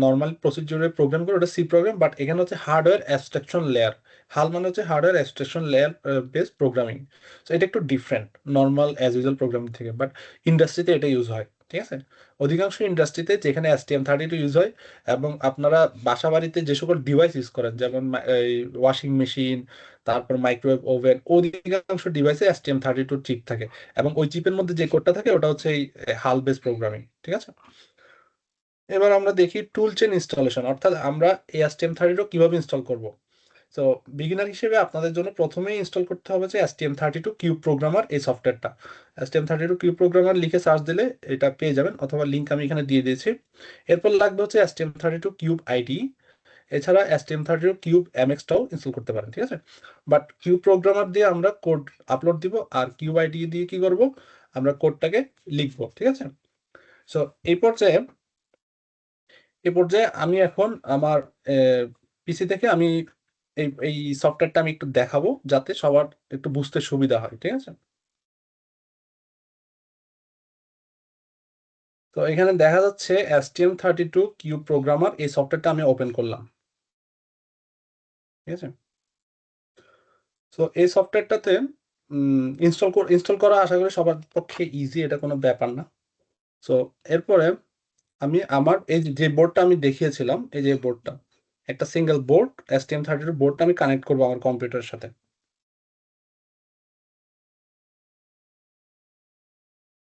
নর্মাল প্রসিডিউরে প্রোগ্রাম করি ওটা সি প্রোগ্রাম, বাট এখানে হচ্ছে হার্ডওয়্যার অ্যাবস্ট্রাকশন লেয়ার। হাল মানে হচ্ছে hardware abstraction layer base programming. So এটা একটু different normal as usual programming থেকে, বাট ইন্ডাস্ট্রিতে এটা ইউজ হয়, ঠিক আছে? অধিকাংশ ইন্ডাস্ট্রিতে যেখানে STM32 ইউজ হয়, এবং আপনারা বাসা বাড়িতে যে সকল ডিভাইস ইউজ করেন যেমন এই ওয়াশিং মেশিন, তারপর মাইক্রোওয়েভ ওভেন, অধিকাংশ ডিভাইসে STM32 চিপ থাকে, এবং ওই চিপের মধ্যে যে কোডটা থাকে ওটা হচ্ছে এই হাল বেস প্রোগ্রামিং, ঠিক আছে? এবার আমরা দেখি টুল চেন ইনস্টলেশন, অর্থাৎ আমরা এই STM32 কিভাবে ইনস্টল করব। তো বিগিনার হিসেবে আপনাদের জন্য প্রথমেই ইনস্টল করতে হবে যে STM32 কিউব প্রোগ্রামার এই সফটওয়্যারটা। STM32 কিউব প্রোগ্রামার লিখে সার্চ দিলে এটা পেয়ে যাবেন, অথবা লিঙ্ক আমি এখানে দিয়ে দিয়েছি। এরপর লাগবে হচ্ছে STM32 কিউব আইডি। এছাড়া STM32 কিউব এমএক্সটাও ইনস্টল করতে পারেন, ঠিক আছে? বাট কিউব প্রোগ্রামার দিয়ে আমরা কোড আপলোড দিব, আর কিউব আইডি দিয়ে কি করব, আমরা কোডটাকে লিখবো, ঠিক আছে? সো এই পর্যায়ে এই পর্যায়ে আমি এখন আমার পিসি থেকে আমি এই সফটওয়্যারটা আমি একটু দেখাবো যাতে সবার একটু বুঝতে সুবিধা হয়, ঠিক আছে? তো এখানে দেখা যাচ্ছে STM32 কিউব প্রোগ্রামার এই সফটওয়্যারটা আমি ওপেন করলাম, ঠিক আছে? তো এই সফটওয়্যারটাতে ইনস্টল করা আশা করি সবার পক্ষে ইজি, এটা কোনো ব্যাপার না। সো এরপরে আমি আমার এই যে বোর্ডটা আমি দেখিয়েছিলাম, এই যে বোর্ডটা, একটা সিঙ্গেল বোর্ড STM32 বোর্ডটা আমি কানেক্ট করবো আমার কম্পিউটারের সাথে।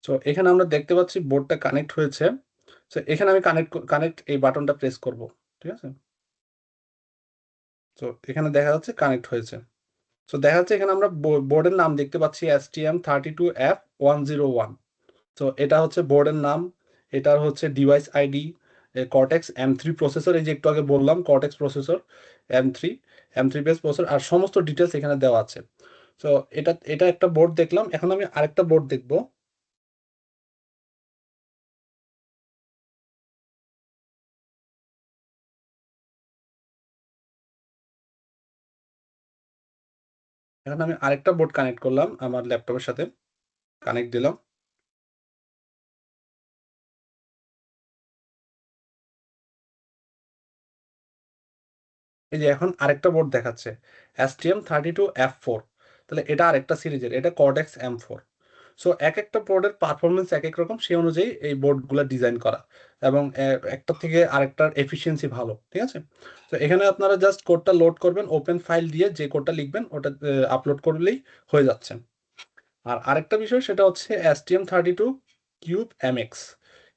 সো এখানে আমরা দেখতে পাচ্ছি বোর্ডটা কানেক্ট হয়েছে। সো এখানে আমি কানেক্ট এই বাটনটা প্রেস করব, ঠিক আছে? তো এখানে দেখা যাচ্ছে কানেক্ট হয়েছে। সো দেখা যাচ্ছে এখানে আমরা বোর্ডের নাম দেখতে পাচ্ছি STM32F101। তো এটা হচ্ছে বোর্ডের নাম, এটার হচ্ছে device ID, cortex M3 processor, এই যে একটু আগে বললাম Cortex processor M3, M3 base processor, আর সমস্ত ডিটেলস এখানে দেওয়া আছে। তো এটা এটা একটা বোর্ড দেখলাম, এখন আমি আরেকটা বোর্ড দেখব। এখন আমি আরেকটা বোর্ড কানেক্ট করলাম আমার ল্যাপটপের সাথে, কানেক্ট দিলাম। এই যে এখন আরেকটা বোর্ড দেখাচ্ছে STM32F4। তাহলে এটা আরেকটা সিরিজের, এটা কর্টেক্স M4। সো এক একটা বোর্ডের পারফরমেন্স এক এক রকম, সেই অনুযায়ী এই বোর্ডগুলো ডিজাইন করা, এবং একটা থেকে আরেকটার এফিসিয়েন্সি ভালো, ঠিক আছে? তো এখানে আপনারা জাস্ট কোডটা লোড করবেন, ওপেন ফাইল দিয়ে যে কোডটা লিখবেন ওটা আপলোড করলেই হয়ে যাচ্ছে। আর আরেকটা বিষয় সেটা হচ্ছে STM32 cube MX.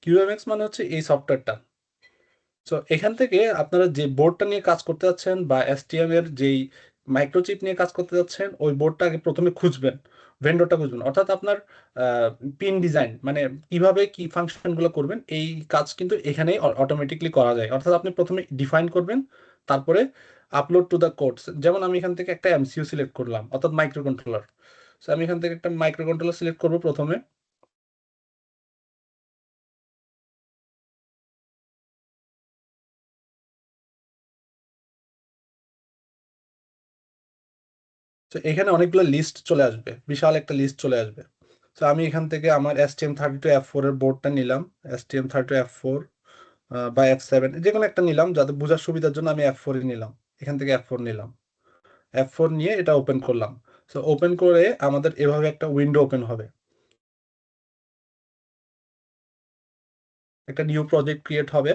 Cube MX মানে হচ্ছে এই সফটওয়্যারটা। সো এখান থেকে আপনারা যে বোর্ডটা নিয়ে কাজ করতে যাচ্ছেন, বা এসটিএম এর যেই মাইক্রোচিপ নিয়ে কাজ করতে যাচ্ছেন, ওই বোর্ডটা আগে প্রথমে খুঁজবেন, ভেন্ডরটা খুঁজবেন, অর্থাৎ আপনার পিন ডিজাইন মানে কিভাবে কি ফাংশন গুলো করবেন, এই কাজ কিন্তু এখানেই অটোমেটিকলি করা যায়। অর্থাৎ আপনি প্রথমে ডিফাইন করবেন, তারপরে আপলোড টু দ্য কোডস। যেমন আমি এখান থেকে একটা এমসিইউ সিলেক্ট করলাম, অর্থাৎ মাইক্রো কন্ট্রোলার। সো আমি এখান থেকে একটা মাইক্রো কন্ট্রোলার সিলেক্ট করবো প্রথমে। তো এখানে অনেকগুলো লিস্ট চলে আসবে, বিশাল একটা লিস্ট চলে আসবে। তো আমি এখান থেকে আমার STM32F4 এর বোর্ডটা নিলাম, STM32F4 বা F7 যে কোনো একটা নিলাম, যাতে বোঝার সুবিধার জন্য আমি F4 নিলাম। এখান থেকে F4 নিলাম, F4 নিয়ে এটা ওপেন করলাম। তো ওপেন করে আমাদের এভাবে একটা উইন্ডো ওপেন হবে, একটা নিউ প্রজেক্ট ক্রিয়েট হবে।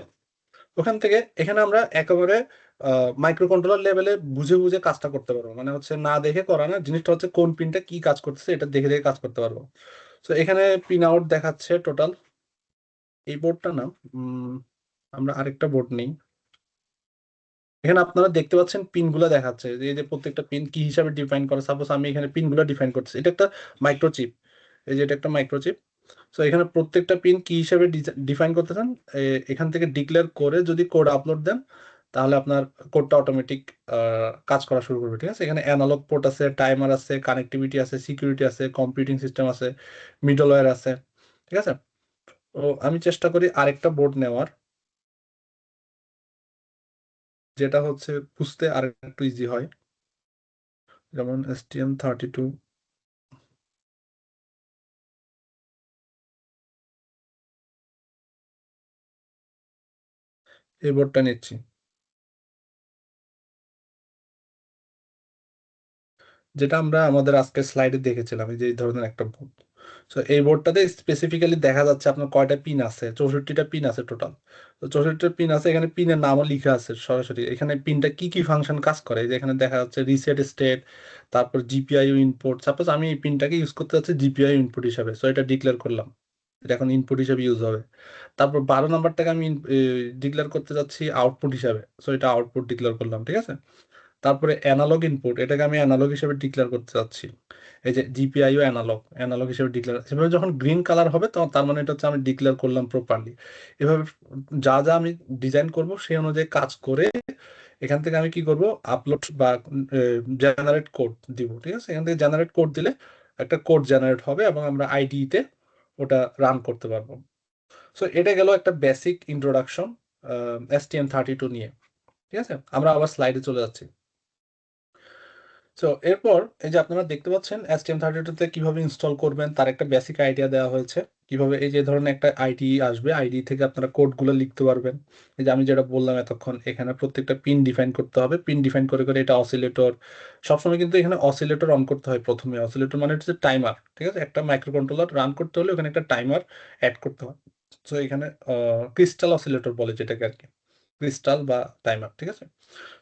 ওখান থেকে এখানে আমরা একেবারে মাইক্রো কন্ট্রোলার লেভেলে বুঝে বুঝে কাজটা করতে পারবো, মানে হচ্ছে না দেখে করা না, জিনিসটা হচ্ছে কোন পিনটা কি কাজ করতেছে এটা দেখে দেখে কাজ করতে পারবো। তো এখানে পিন আউট দেখাচ্ছে টোটাল। এই বোর্ডটা না, উম, আমরা আরেকটা বোর্ড নেই। এখানে আপনারা দেখতে পাচ্ছেন পিনগুলো দেখাচ্ছে, যে এই যে প্রত্যেকটা পিন কি হিসাবে ডিফাইন করে। সাপোজ আমি এখানে পিনগুলো ডিফাইন করতেছি, এটা একটা মাইক্রোচিপ, এই যে এটা একটা মাইক্রোচিপ। সো এখানে প্রত্যেকটা পিন কি হিসাবে ডিফাইন করতে চান, এখান থেকে ডিক্লেয়ার করে যদি কোড আপলোড দেন, তাহলে আপনার কোডটা অটোমেটিক কাজ করা শুরু করবে। ঠিক আছে, এখানে অ্যানালগ পোর্ট আছে, টাইমার আছে, কানেক্টিভিটি আছে, সিকিউরিটি আছে, কম্পিউটিং সিস্টেম আছে, মিডলওয়্যার আছে। ঠিক আছে, তো আমি চেষ্টা করি আরেকটা বোর্ড নেওয়ার, যেটা হচ্ছে বুঝতে আর একটু ইজি হয়, যেমন STM32। এই বোর্ডটা নিচ্ছি, যেটা আমরা আমাদের আজকের স্লাইডে দেখেছিলাম, এই যে এই ধরনের একটা বোর্ড। সো এই বোর্ডটাতে স্পেসিফিক্যালি দেখা যাচ্ছে আপনার কয়টা পিন আছে, 64টা পিন আছে টোটাল। তো 64টা পিন আছে, এখানে পিনের নামও লিখা আছে সরাসরি, এখানে পিনটা কি কি ফাংশন কাজ করে, এই যে এখানে দেখা যাচ্ছে রিসেট স্টেট, তারপর জিপিআইও ইনপুট। সাপোজ আমি এই পিনটাকে ইউজ করতে যাচ্ছি জিপিআই ইনপুট হিসাবে, সো এটা ডিক্লেয়ার করলাম, এটা এখন ইনপুট হিসাবে ইউজ হবে। তারপর 12 নাম্বারটাকে আমি ডিক্লেয়ার করতে যাচ্ছি আউটপুট হিসাবে, সো এটা আউটপুট ডিক্লেয়ার করলাম। ঠিক আছে, তারপরে অ্যানালগ ইনপুট, এটাকে আমি অ্যানালগ হিসেবে ডিক্লেয়ার করতে চাচ্ছি, এই যে জিপিআইও অ্যানালগ, অ্যানালগ হিসেবে ডিক্লেয়ার। এভাবে যখন গ্রিন কালার হবে তখন তার মানে এটা হচ্ছে আমি ডিক্লেয়ার করলাম প্রপারলি। এভাবে যা যা আমি ডিজাইন করব সেই অনুযায়ী কাজ করে এখান থেকে আমি কি করব, আপলোড বা জেনারেট কোড দিব। ঠিক আছে, এখান থেকে জেনারেট কোড দিলে একটা কোড জেনারেট হবে এবং আমরা আইডিইতে ওটা রান করতে পারবো। সো এটা গেল একটা বেসিক ইন্ট্রোডাকশন STM32 নিয়ে। ঠিক আছে, আমরা আবার স্লাইডে চলে যাচ্ছি। সো এরপর এই যে আপনারা দেখতে পাচ্ছেন STM32 তে কিভাবে ইনস্টল করবেন তার একটা বেসিক আইডিয়া দেওয়া হয়েছে। কিভাবে এই যে ধরনের একটা আইডি আসবে, আইডি থেকে আপনারা কোডগুলো লিখতে পারবেন। এই যে আমি যেটা বললাম এতক্ষণ, এখানে প্রত্যেকটা পিন ডিফাইন করতে হবে, পিন ডিফাইন করে করে এটা অসিলেটর। সবসময় কিন্তু এখানে অসিলেটর অন করতে হয় প্রথমে। অসিলেটর মানে হচ্ছে টাইমার। ঠিক আছে, একটা মাইক্রো কন্ট্রোলার রান করতে হলে ওখানে একটা টাইমার অ্যাড করতে হয়। সো এখানে ক্রিস্টাল অসিলেটর বলে যেটাকে আর কি, ক্রিস্টাল বা টাইমার। ঠিক আছে,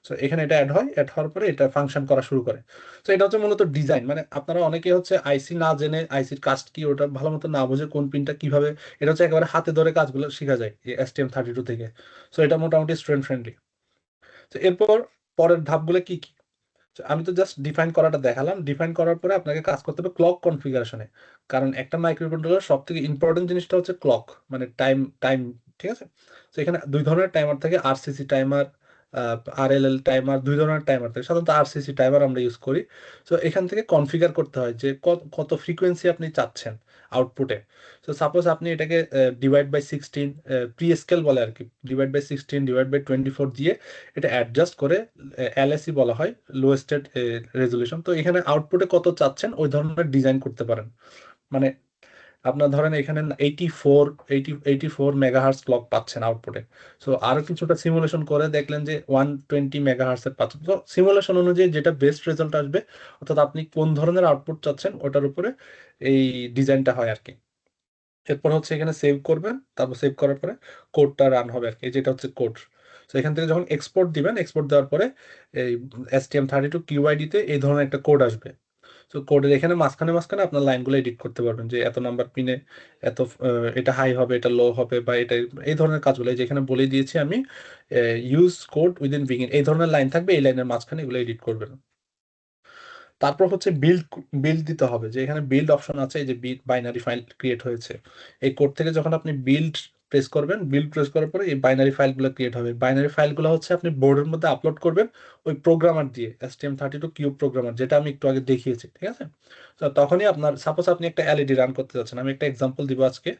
সো এখানে এটা অ্যাড হয়, অ্যাড হওয়ার পরে এটা ফাংশন করা শুরু করে। তো এটা হচ্ছে মূলত ডিজাইন, মানে আপনারা অনেকে হচ্ছে আইসি না জেনে, আইসির কাজ কি ওটা ভালো মতো না বুঝে কোন পিনটা কিভাবে, এটা হচ্ছে একেবারে হাতে ধরে কাজগুলো শেখা যায় এই STM32 থেকে। সো এটা মোটামুটি স্টুডেন্ট ফ্রেন্ডলি। তো এরপর পরের ধাপগুলো কি কি, তো আমি তো জাস্ট ডিফাইন করাটা দেখালাম। ডিফাইন করার পরে আপনাকে কাজ করতে হবে ক্লক কনফিগারেশনে, কারণ একটা মাইক্রো কন্ট্রোলার সব থেকে ইম্পর্টেন্ট জিনিসটা হচ্ছে ক্লক, মানে টাইম টাইম। ঠিক আছে, তো এখানে দুই ধরনের টাইমার থাকে, আরসিসি টাইমার, RLL টাইমার, দুই ধরনের টাইমার থাকে। সাধারণত আরসিসি টাইমার আমরা ইউজ করি। তো এখান থেকে কনফিগার করতে হয় যে কত ফ্রিকোয়েন্সি আপনি চাচ্ছেন আউটপুটে। তো সাপোজ আপনি এটাকে ডিভাইড বাই 16, প্রি স্কেল বলে আর কি, ডিভাইড বাই 16, ডিভাইড বাই 24 দিয়ে এটা অ্যাডজাস্ট করে, LSE বলা হয়, লোয়েস্টেড রেজলিউশন। তো এখানে আউটপুটে কত চাচ্ছেন ওই ধরনের ডিজাইন করতে পারেন। মানে আপনার ধরেন এখানে 84 মেগাহার্টজ ক্লক পাচ্ছেন আউটপুটে। সো আরো কিছুটা সিমুলেশন করে দেখলেন যে 120 মেগাহার্টজ এর পাচ্ছেন। তো সিমুলেশন অনুযায়ী যেটা বেস্ট রেজাল্ট আসবে, অর্থাৎ আপনি কোন ধরনের আউটপুট চাচ্ছেন ওটার উপরে এই ডিজাইনটা হয় আর কি। এরপর হচ্ছে এখানে সেভ করবেন, তারপর সেভ করার পরে কোডটা রান হবে আর কি, যেটা হচ্ছে কোড। তো এখান থেকে যখন এক্সপোর্ট দিবেন, এক্সপোর্ট দেওয়ার পরে এই STM32 QID তে এই ধরনের একটা কোড আসবে। তো কোডের এখানে মাঝখানে মাঝখানে আপনার লাইনগুলো এডিট করতে পারবেন, যে এত নাম্বার পিনে এত এটা হাই হবে, এটা লো হবে, বা এটা এই ধরনের কাজগুলো এই যে এখানে বলে দিয়েছি আমি, ইউজ কোড উইদিন বিগিন, এই ধরনের লাইন থাকবে, এই লাইনের মাঝখানে এগুলো এডিট করবেন। তারপর হচ্ছে বিল্ড, বিল্ড দিতে হবে, যে এখানে বিল্ড অপশন আছে, এই যে বাইনারি ফাইল ক্রিয়েট হয়েছে। এই কোড থেকে যখন আপনি বিল্ড প্রেস করবেন, বিল্ড প্রেস করার পরে এই বাইনারি ফাইলগুলো ক্রিয়েট হবে। বাইনারি ফাইলগুলো হচ্ছে আপনি বোর্ডের মধ্যে আপলোড করবেন ওই প্রোগ্রামার দিয়ে, STM32 কিউব প্রোগ্রামার, যেটা আমি একটু আগে দেখিয়েছি। ঠিক আছে, তো তখনই আপনার সাপোজ আপনি একটা এলইডি রান করতে যাচ্ছেন, আমি একটা এক্সাম্পল দিব আজকে।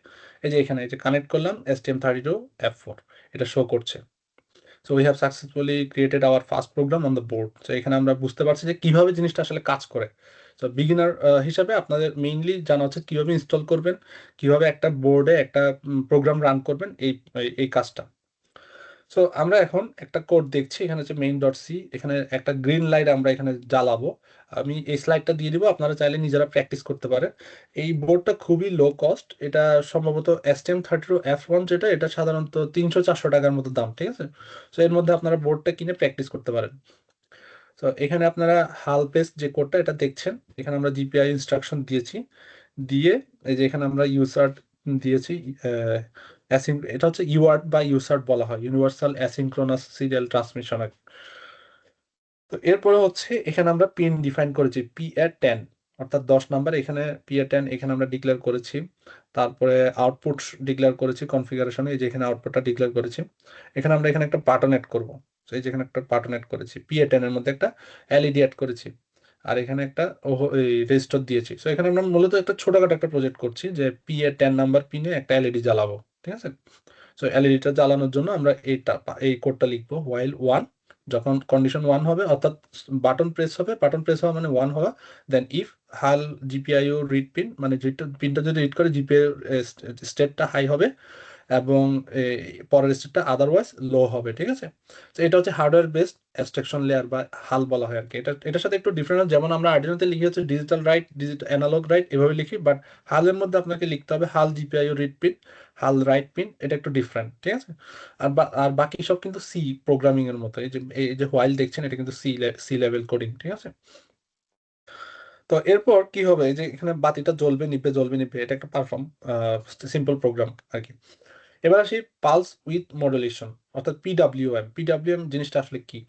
এই যে এখানে এই যে কানেক্ট করলাম STM32F4, এটা শো করছে। So we have successfully created our first program on the board. তো এখানে আমরা বুঝতে পারছি যে কিভাবে জিনিসটা আসলে কাজ করে। তো বিগিনার হিসাবে আপনাদের মেইনলি জানা হচ্ছে কিভাবে ইনস্টল করবেন, কিভাবে একটা বোর্ডে একটা প্রোগ্রাম রান করবেন, এই এই কাজটা। সো আমরা এখন একটা কোড দেখছি, এখানে হচ্ছে main.c, এখানে একটা গ্রিন লাইট আমরা এখানে জ্বালাবো। আমি এই স্লাইডটা দিয়ে দিব, আপনারা চাইলে নিজেরা প্র্যাকটিস করতে পারেন। এই বোর্ডটা খুবই লো কস্ট, এটা সম্ভবত STM32F1 যেটা, এটা সাধারণত 300-400 টাকার মতো দাম। ঠিক আছে, তো এর মধ্যে আপনারা বোর্ডটা কিনে প্র্যাকটিস করতে পারেন। তো এখানে আপনারা হাল পেস্ট যে কোডটা এটা দেখছেন, এখানে আমরা জিপিআই ইনস্ট্রাকশন দিয়েছি, দিয়ে এই যে এখানে আমরা ইউসার্ট দিয়েছি। এটা হচ্ছে ইউআর্ট বা ইউসার্ট বলা হয়, ইউনিভার্সাল অ্যাসিনক্রোনাস সিরিয়াল ট্রান্সমিশন। তো এরপরে হচ্ছে এখানে আমরা পিন ডিফাইন করেছি PA10, অর্থাৎ 10 নাম্বার। এখানে PA10 এখানে আমরা ডিক্লেয়ার করেছি। তারপরে আউটপুট ডিক্লেয়ার করেছি কনফিগারেশনে, এই যে এখানে আউটপুটটা ডিক্লেয়ার করেছি। এখানে আমরা এখানে একটা বাটন অ্যাড করব। তো এই যে এখানে একটা বাটন অ্যাড করেছি, PA10 এর মধ্যে একটা LED অ্যাড করেছি, আর এখানে একটা এই রেজিস্টার দিয়েছি। তো এখানে আমরা মূলত একটা ছোটখাটো একটা প্রজেক্ট করছি যে PA10 নাম্বার পিনে একটা LED জ্বালাবো, ঠিক আছে। সো এলইডিটা জ্বালানোর জন্য আমরা এই কোডটা লিখবো, while 1, যখন কন্ডিশন 1 হবে অর্থাৎ বাটন প্রেস হবে, বাটন প্রেস হওয়া মানে 1 হওয়া, দেন ইফ হাল জিপিআইও রিড পিন, মানে পিনটা যদি রিড করে জিপিআই স্টেটটা হাই হবে, এবং পরের স্টেটটা আদারওয়াইজ লো হবে, ঠিক আছে। তো এটা হচ্ছে হার্ডওয়্যার বেসড অ্যাবস্ট্রাকশন লেয়ার বা হাল বলা হয় আর কি। এটার সাথে একটু ডিফারেন্ট, যেমন আমরা আর্ডিনোতে লিখি হচ্ছে digital write, digital analog write এভাবে লিখি, বাট হালের মধ্যে আপনাকে লিখতে হবে HAL GPIO read pin, HAL write pin, এটা একটু ডিফারেন্ট, ঠিক আছে। আর বাকি সব কিন্তু সি প্রোগ্রামিং এর মতো। এই যে হোয়াইল দেখছেন, এটা কিন্তু সি লেভেল কোডিং, ঠিক আছে। তো এরপর কি হবে, এই যে এখানে বাতিটা জ্বলবে নিভবে, জ্বলবে নিভবে, এটা একটা সিম্পল প্রোগ্রাম আর কি। এবার আসি পালস উইথ মডুলেশন, অর্থাৎ পিডাব্লিউএম। পিডাব্লিউএম জিনিসটা আসলে কি?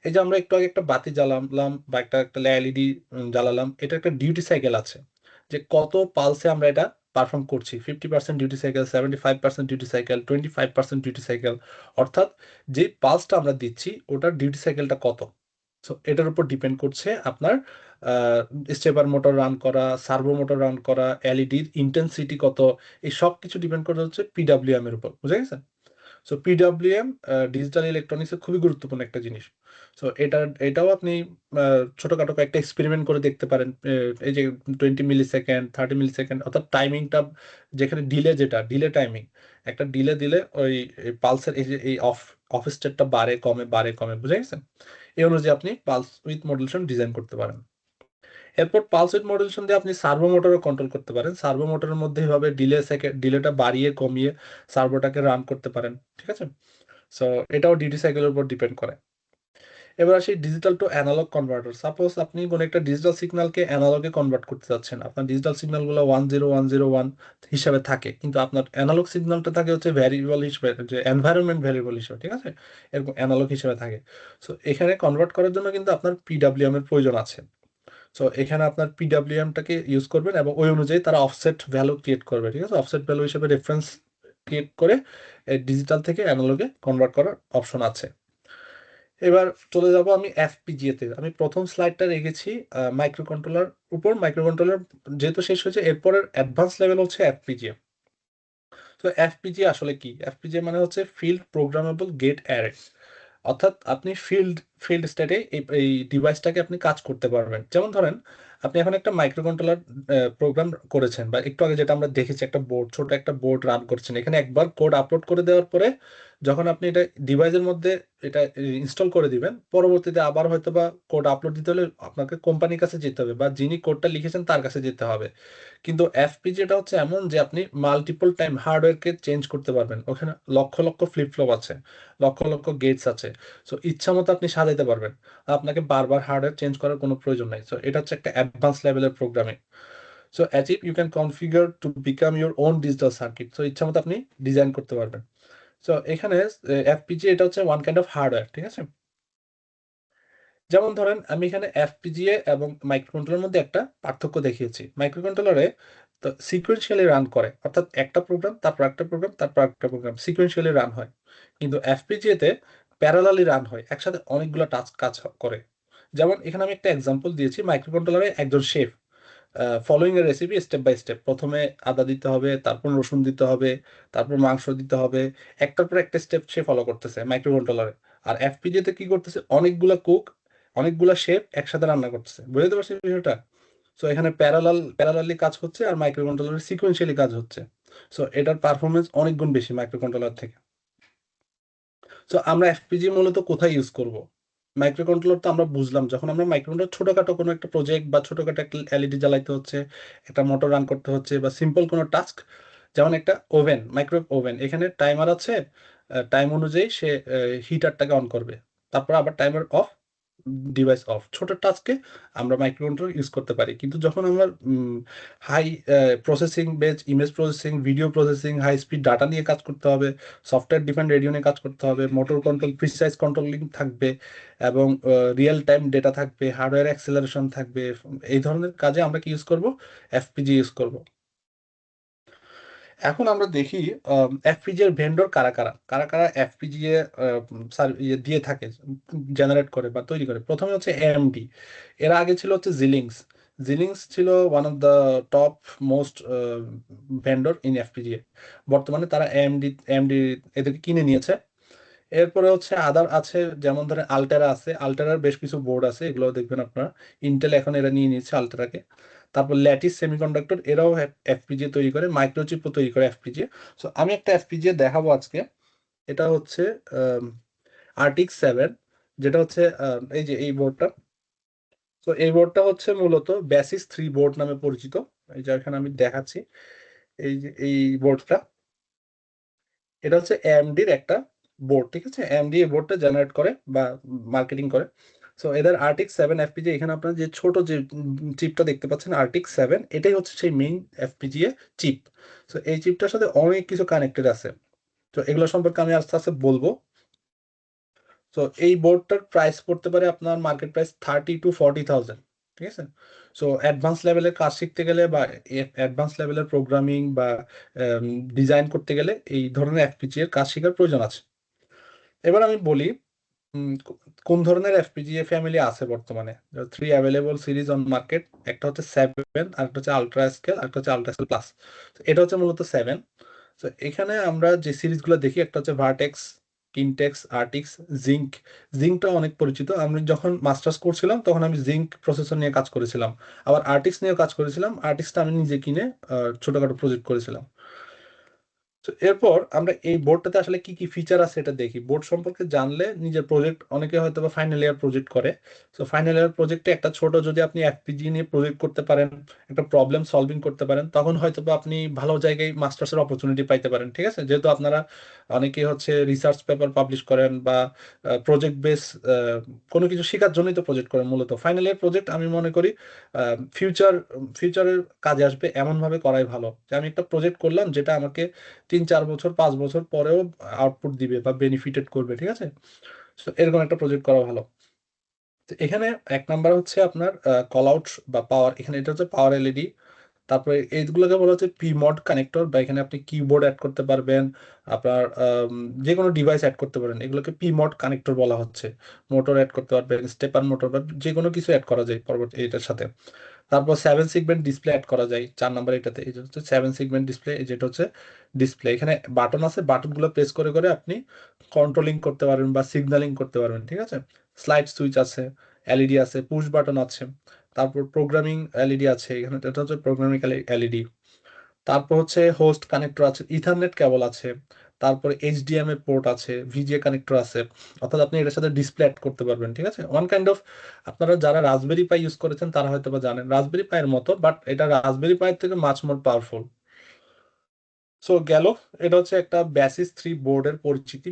এই যে আমরা একটু আগে একটা বাতি জ্বালালাম বা একটা এলইডি জ্বালালাম, এটা একটা ডিউটি সাইকেল আছে, যে কত পালসে আমরা এটা পারফর্ম করছি। 50% duty cycle, 75% duty cycle, 25% duty cycle, অর্থাৎ যে পালসটা আমরা দিচ্ছি ওটার ডিউটি সাইকেলটা কত। সো এটার উপর ডিপেন্ড করছে আপনার স্টেপার মোটর রান করা, সার্ভো মোটর রান করা, এলইডির ইন্টেন্সিটি কত, এই সব কিছু ডিপেন্ড করে হচ্ছে পিডাব্লিউএম এর উপর, বুঝা গেছে। সো পিডাব্লিউএম ডিজিটাল ইলেকট্রনিক্সে খুবই গুরুত্বপূর্ণ একটা জিনিস। সো এটাও আপনি ছোটখাটো একটা এক্সপেরিমেন্ট করে দেখতে পারেন। এই যে 20 মিলি সেকেন্ড, 30 মিলি সেকেন্ড, অর্থাৎ টাইমিংটা যেখানে যেটা ডিলে টাইমিং, একটা ডিলে দিলে ওই পালসের এই যে এই অফ স্টেটটা বাড়ে কমে, বাড়ে কমে, বুঝা গেছে। এই অনুযায়ী আপনি পালস উইথ মডুলেশন ডিজাইন করতে পারেন। এরপর পালস উইড মডুলেশন দিয়ে আপনি সার্ভো মোটরও কন্ট্রোল করতে পারেন। সার্ভো মোটরের মধ্যে এভাবে ডিলেটা বাড়িয়ে কমিয়ে সার্ভোটাকে রান করতে পারেন, ঠিক আছে। সো এটাও ডিউটি সাইকেলের উপর ডিপেন্ড করে। এবার আসি digital to analog converter. Suppose আপনি কোনো একটা ডিজিটাল সিগন্যালকে অ্যানালগে কনভার্ট করতে চাচ্ছেন, আপনার ডিজিটাল সিগন্যালগুলো 10101 হিসাবে থাকে, কিন্তু আপনার অ্যানালগ সিগন্যালটা থাকে হচ্ছে ভ্যারিয়েবল হিসেবে, যে এনভায়রনমেন্ট ভ্যারিয়েবল হিসেবে, ঠিক আছে, এরকম অ্যানালগ হিসেবে থাকে। সো এখানে কনভার্ট করার জন্য কিন্তু আপনার পিডাব্লিউএম এর প্রয়োজন আছে। সো এখানে আপনার পিডাব্লিউএমটাকে ইউজ করবেন এবং ওই অনুযায়ী তারা অফসেট ভ্যালু ক্রিয়েট করবে, ঠিক আছে। অফসেট ভ্যালু হিসেবে রেফারেন্স ক্রিয়েট করে ডিজিটাল থেকে অ্যানালগে কনভার্ট করার অপশন আছে। এবার চলে যাব আমি এফপিজিএ তে। আমি প্রথম স্লাইডটা রেখেছি মাইক্রো কন্ট্রোলার উপর। মাইক্রো কন্ট্রোলার যেহেতু শেষ হয়েছে, এরপরের অ্যাডভান্স লেভেল হচ্ছে এফপিজিএ। তো এফপিজিএ আসলে কি? এফপিজিএ মানে হচ্ছে ফিল্ড প্রোগ্রামেবল গেট অ্যারে, অর্থাৎ আপনি ফিল্ড স্টেটে এই ডিভাইসটাকে আপনি কাজ করতে পারবেন। যেমন ধরেন আপনি এখন একটা মাইক্রো কন্ট্রোলার প্রোগ্রাম করেছেন, বা একটু আগে যেটা আমরা দেখেছি একটা বোর্ড, ছোট একটা বোর্ড রান করছেন, এখানে একবার কোড আপলোড করে দেওয়ার পরে যখন আপনি এটা ডিভাইসের মধ্যে এটা ইনস্টল করে দিবেন, পরবর্তীতে আবার হয়তো বা কোড আপলোড দিতে হলে আপনাকে কোম্পানির কাছে যেতে হবে বা যিনি কোডটা লিখেছেন তার কাছে যেতে হবে। কিন্তু এফপিজিএটা হচ্ছে এমন যে আপনি মাল্টিপল টাইম হার্ডওয়্যারকে চেঞ্জ করতে পারবেন। ওখানে লক্ষ লক্ষ ফ্লিপ ফ্লপ আছে, লক্ষ লক্ষ গেটস আছে। সো ইচ্ছা মতো আপনি সাজাইতে পারবেন, আপনাকে বারবার হার্ডওয়্যার চেঞ্জ করার কোনো প্রয়োজন নাই। সো এটা হচ্ছে একটা অ্যাডভান্স লেভেলের programming. So as if you can configure to become your own digital circuit. So ইচ্ছা মতো আপনি ডিজাইন করতে পারবেন। সো এখানে এফপিজিএ এটা হচ্ছে ওয়ান কাইন্ড অফ হার্ডওয়্যার, ঠিক আছে। যেমন ধরেন আমি এখানে এফপিজিএ এবং মাইক্রোকন্ট্রোলারের মধ্যে একটা পার্থক্য দেখিয়েছি। মাইক্রোকন্ট্রোলারে তো সিকোয়েন্সিয়ালি রান করে, অর্থাৎ একটা প্রোগ্রাম তারপর একটা প্রোগ্রাম তারপর একটা প্রোগ্রাম সিকোয়েন্সিয়ালি রান হয়। কিন্তু এফপিজিএ তে প্যারালালি রান হয়, একসাথে অনেকগুলো টাস্ক কাজ করে। যেমন এখানে আমি একটা এক্সাম্পল দিয়েছি, মাইক্রোকন্ট্রোলারে একজন শেফ ফলোইং এর রেসিপি স্টেপ বাই স্টেপ, প্রথমে আদা দিতে হবে, তারপর রসুন দিতে হবে, তারপর মাংস দিতে হবে, একটার পর একটা স্টেপ সে ফলো করতেছে মাইক্রোকন্ট্রোলারে। আর এফপিজিএ তে কি করতেছে, অনেকগুলা কুক, অনেকগুলা শেফ একসাথে রান্না করতেছে, বুঝতে পারছি বিষয়টা। সো এখানে প্যারালালি কাজ হচ্ছে আর মাইক্রো কন্ট্রোলারে সিকোয়েন্সিয়ালি কাজ হচ্ছে। সো এটার পারফরমেন্স অনেক গুণ বেশি মাইক্রো কন্ট্রোলার থেকে। সো আমরা এফপিজি মূলত কোথায় ইউজ করব? মাইক্রো কন্ট্রোলার তো আমরা বুঝলাম, যখন আমরা মাইক্রো কন্ট্রোলার ছোটখাটো কোনো একটা প্রজেক্ট বা ছোটখাটো একটা এলইডি জ্বালাইতে হচ্ছে, একটা মোটর রান করতে হচ্ছে, বা সিম্পল কোনো টাস্ক, যেমন একটা ওভেন, মাইক্রোওয়েভ ওভেন, এখানে টাইমার আছে, টাইম অনুযায়ী সে হিটারটাকে অন করবে, তারপর আবার টাইমার অফ ডিভাইস অফ। ছোট টাস্কে আমরা মাইক্রো কন্ট্রোলার ইউজ করতে পারি, কিন্তু যখন আমরা high processing base image processing, video processing, high speed data নিয়ে কাজ করতে হবে, সফটওয়্যার ডিফারেন্ট রেডিও নিয়ে কাজ করতে হবে, মোটর কন্ট্রোল প্রিসাইজ কন্ট্রোলিং থাকবে, এবং রিয়েল টাইম ডেটা থাকবে, হার্ডওয়্যার অ্যাক্সেলারেশন থাকবে, এই ধরনের কাজে আমরা কি ইউজ করব? এফপিজি ইউজ করব। এখন আমরা দেখি এফপিজি এর ভেন্ডর কারা কারা কারা কারা এফপিজি এ দিয়ে থাকে, জেনারেট করে বা তৈরি করে। প্রথমে হচ্ছে এএমডি। এর আগে ছিল হচ্ছে জিলিংস। জিলিংস ছিল one of the top most vendor in FPGA. বর্তমানে তারা এএমডি এদেরকে কিনে নিয়েছে। এরপরে হচ্ছে আদার আছে, যেমন ধরেন আল্টেরা আছে। আল্টেরার বেশ কিছু বোর্ড আছে, এগুলো দেখবেন আপনারা। ইন্টেল এখন এরা নিয়ে নিয়েছে আল্টেরাকে। তারপর ল্যাটিস সেমিকন্ডাক্টর, এরাও এফপিজিএ তৈরি করে, মাইক্রোচিপও তৈরি করে এফপিজিএ। সো আমি একটা এফপিজিএ দেখাবো আজকে। এটা হচ্ছে আরটিক্স 7, যেটা হচ্ছে এই যে এই বোর্ডটা। তো এই বোর্ডটা হচ্ছে মূলত বেসিস 3 বোর্ড নামে পরিচিত। এই যে এখানে আমি দেখাচ্ছি, এই যে এই বোর্ডটা, এটা হচ্ছে এএমডির একটা বোর্ড, ঠিক আছে। এএমডি এই বোর্ডটা জেনারেট করে বা মার্কেটিং করে। সো এদের আরটিক্স 7 এফপিজিএ, এখানে আপনারা যে ছোট যে চিপটা দেখতে পাচ্ছেন আরটিক্স 7, এটাই হচ্ছে সেই মেইন এফপিজিএ চিপ। সো এই চিপটার সাথে অনেক কিছু কানেক্টেড আছে। তো এগুলো সম্পর্কে আমি আস্তে আস্তে বলবো। তো এই বোর্ডটার প্রাইস পড়তে পারে আপনার মার্কেট প্রাইস 30 to 40,000, ঠিক আছে। সো অ্যাডভান্স লেভেলের কাজ শিখতে গেলে বা অ্যাডভান্স লেভেলের প্রোগ্রামিং বা ডিজাইন করতে গেলে এই ধরনের এফপিজি এর কাজ শেখার প্রয়োজন আছে। এবার আমি বলি কোন ধরনের এফপিজিএ ফ্যামিলি আছে বর্তমানে। 3 অ্যাভেলেবল সিরিজ অন মার্কেট। একটা হচ্ছে 7, আরেকটা হচ্ছে আলট্রা স্কেল, আরেকটা হচ্ছে আলট্রা স্কেল প্লাস। এটা হচ্ছে মূলত 7। তো এখানে আমরা যে সিরিজগুলো দেখি, একটা হচ্ছে ভার্টেক্স, কিনটেক্স, আর্টিক্স, জিঙ্ক। জিঙ্কটা অনেক পরিচিত। আমি যখন মাস্টার্স করছিলাম তখন আমি জিঙ্ক প্রসেসর নিয়ে কাজ করেছিলাম। আবার আর্টিক্স নিয়েও কাজ করেছিলাম। আর্টিক্সটা আমি নিজে কিনে ছোটখাটো প্রজেক্ট করেছিলাম। তো এরপর আমরা এই বোর্ডটাতে আসলে কি কি ফিচার আছে এটা দেখি। বোর্ড সম্পর্কে জানলে নিজের প্রজেক্ট, অনেকে হয়তো বা ফাইনাল ইয়ার প্রজেক্ট করে। তো ফাইনাল ইয়ার প্রজেক্টে একটা ছোট যদি আপনি এফপিজি নিয়ে প্রজেক্ট করতে পারেন, একটা প্রবলেম সলভিং করতে পারেন, তখন হয়তো বা আপনি ভালো জায়গায় মাস্টার্সের অপরচুনিটি পাইতে পারেন, ঠিক আছে। যেহেতু আপনারা অনেকে হচ্ছে রিসার্চ পেপার পাবলিশ করেন বা প্রজেক্ট বেস কোনো কিছু শেখার জন্যই তো প্রজেক্ট করেন। মূলত ফাইনাল ইয়ার প্রজেক্ট আমি মনে করি ফিউচারের কাজে আসবে এমন ভাবে করাই ভালো, যে আমি একটা প্রজেক্ট করলাম যেটা আমাকে 3-4 বছর 5 বছর পরেও আউটপুট দিবে বা বেনিফিটেড করবে, ঠিক আছে। তো এরকম একটা প্রজেক্ট করা ভালো। তো এখানে এক নাম্বার হচ্ছে আপনার কল আউট বা পাওয়ার। এখানে এটা হচ্ছে পাওয়ার এলইডি। তারপরে এইগুলোকে বলা হচ্ছে পিমড কানেক্টর, বা এখানে আপনি কিবোর্ড অ্যাড করতে পারবেন, আপনার যে কোনো ডিভাইস অ্যাড করতে পারেন, এগুলোকে পিমড কানেক্টর বলা হচ্ছে। মোটর অ্যাড করতে পারবেন, স্টেপার মোটর বা যে কোনো কিছু অ্যাড করা যায় পরবর্তী এটার সাথে। তারপর 7 সেগমেন্ট ডিসপ্লে অ্যাড করা যায় 4 নাম্বার এটাতে। এই যে হচ্ছে 7 সেগমেন্ট ডিসপ্লে, যেটা হচ্ছে ডিসপ্লে। এখানে বাটন আছে, বাটনগুলো প্রেস করে করে আপনি কন্ট্রোলিং করতে পারবেন বা সিগন্যালিং করতে পারবেন, ঠিক আছে। স্লাইড সুইচ আছে, এলইডি আছে, পুশ বাটন আছে। তারপর প্রোগ্রামিং এলইডি আছে, এখানে এটা হচ্ছে প্রোগ্রামিং এলইডি। তারপর হচ্ছে হোস্ট কানেক্টর আছে, ইথারনেট কেবল আছে। তারপরে এইচডিএমআই পোর্ট আছে, ভিজিএ কানেক্টর আছে। অর্থাৎ আপনি এটার সাথে ডিসপ্লে অ্যাড করতে পারবেন, ঠিক আছে। ওয়ান কাইন্ড অফ, আপনারা যারা রাসবেরি পাই ইউজ করেছেন তারা হয়তো বা জানেন রাসবেরি পাইয়ের মতো, বাট এটা রাসবেরি পাইয়ের থেকে মাচ মোর পাওয়ারফুল। সো গেল, এটা হচ্ছে একটা বেসিস 3 বোর্ডের পরিচিতি।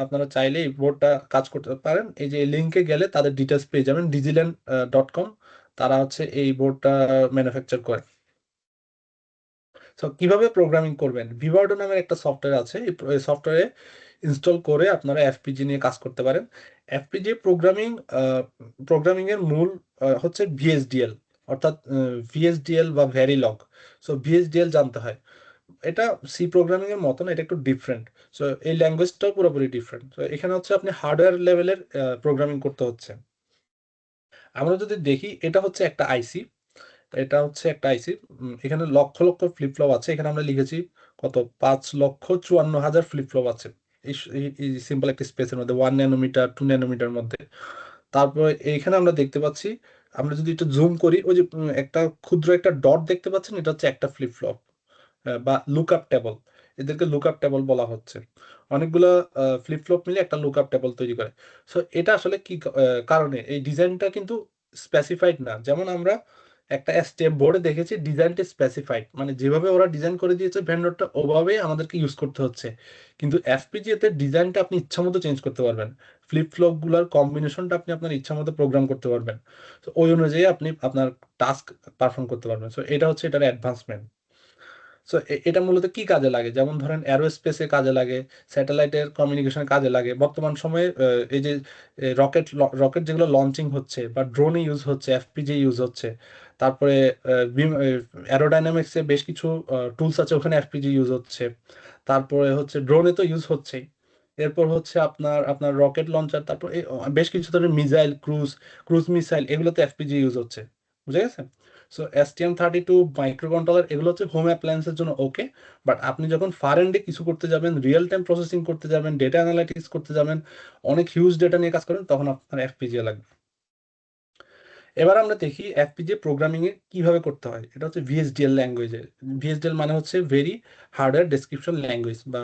আপনারা চাইলে এই বোর্ডটা কাজ করতে পারেন। এই যে লিঙ্কে গেলে তাদের ডিটেলস পেয়ে যাবেন, digiland.com। তারা হচ্ছে এই বোর্ডটা ম্যানুফ্যাকচার করে। সো কিভাবে প্রোগ্রামিং করবেন, ভিভার্ডো নামের একটা সফটওয়্যার আছে। এই সফটওয়্যারে ইনস্টল করে আপনারা এফপিজি নিয়ে কাজ করতে পারেন। এফপিজি প্রোগ্রামিং এর মূল হচ্ছে ভিএসডিএল, অর্থাৎ ভিএসডিএল বা ভ্যারিলগ। সো ভিএসডিএল জানতে হয়। এটা সি প্রোগ্রামিং এর মতন, এটা একটু ডিফারেন্ট। সো এই ল্যাঙ্গুয়েজটাও পুরোপুরি ডিফারেন্ট। তো এখানে হচ্ছে আপনি হার্ডওয়্যার লেভেলের প্রোগ্রামিং করতে হচ্ছে। আমরা যদি দেখি, এটা হচ্ছে একটা আইসি। এটা হচ্ছে একটা আইসি। এখানে লক্ষ লক্ষ ফ্লিপ ফ্লপ আছে। এখানে আমরা লিখেছি কত, 5,54,000 ফ্লিপ ফ্লপ আছে এই সিম্পল একটা স্পেসের মধ্যে, 1 ন্যানোমিটার 2 ন্যানোমিটার মধ্যে। তারপর এইখানে আমরা দেখতে পাচ্ছি, আমরা যদি একটু জুম করি, ওই যে একটা ক্ষুদ্র একটা ডট দেখতে পাচ্ছেন, এটা হচ্ছে একটা ফ্লিপ ফ্লপ বা লুকআপ টেবল। এদেরকে লুকআপ টেবল বলা হচ্ছে। অনেকগুলো ফ্লিপ ফ্লপ মিলে একটা লুকআপ টেবল তৈরি করে। সো এটা আসলে কি কারণে, এই ডিজাইনটা কিন্তু স্পেসিফাইড না। যেমন আমরা একটা স্টেপ বোর্ডে দেখেছি ডিজাইনটা স্পেসিফাইড, মানে যেভাবে ওরা ডিজাইন করে দিয়েছে ভেন্ডরটা ওভাবেই আমাদেরকে ইউজ করতে হচ্ছে। কিন্তু এফপিজিএ তে ডিজাইনটা আপনি ইচ্ছা মতো চেঞ্জ করতে পারবেন, ফ্লিপ ফ্লপ গুলার কম্বিনেশনটা আপনি আপনার ইচ্ছা মতো প্রোগ্রাম করতে পারবেন। তো ওই অনুযায়ী আপনি আপনার টাস্ক পারফর্ম করতে পারবেন। সো এটা হচ্ছে এটার অ্যাডভান্সমেন্ট। সো এটা মূলত কি কাজে লাগে, যেমন ধরেন অ্যারোস্পেসে কাজে লাগে, স্যাটেলাইটের কমিউনিকেশনে কাজে লাগে। বর্তমান সময়ে এই যে রকেট রকেট যেগুলো লঞ্চিং হচ্ছে বা ড্রোনে ইউজ হচ্ছে, এফপিজি ইউজ হচ্ছে। তারপরে অ্যারোডাইনামিক্সে বেশ কিছু টুলস আছে, ওখানে এফপিজি ইউজ হচ্ছে। তারপরে হচ্ছে ড্রোনে তো ইউজ হচ্ছেই। এরপর হচ্ছে আপনার আপনার রকেট লঞ্চার, তারপর বেশ কিছু ধরনের মিসাইল, ক্রুজ মিসাইল, এগুলোতে এফপিজি ইউজ হচ্ছে। বুঝে গেছে? সো STM32 মাইক্রো কন্ট্রোলার এগুলো হচ্ছে হোম অ্যাপ্লায়েন্সের জন্য ওকে। বাট আপনি যখন ফার এন্ডে কিছু করতে যাবেন, রিয়েল টাইম প্রসেসিং করতে যাবেন, ডেটা অ্যানালাইটিক্স করতে যাবেন, অনেক হিউজ ডেটা নিয়ে কাজ করেন, তখন আপনার এফপিজিএ লাগবে। এবার আমরা দেখি এফপিজিএ প্রোগ্রামিং এ কিভাবে করতে হয়। এটা হচ্ছে ভিএসডিএল ল্যাঙ্গুয়েজে। ভিএসডিএল মানে হচ্ছে ভেরি হার্ডওয়্যার ডেসক্রিপশন ল্যাঙ্গুয়েজ বা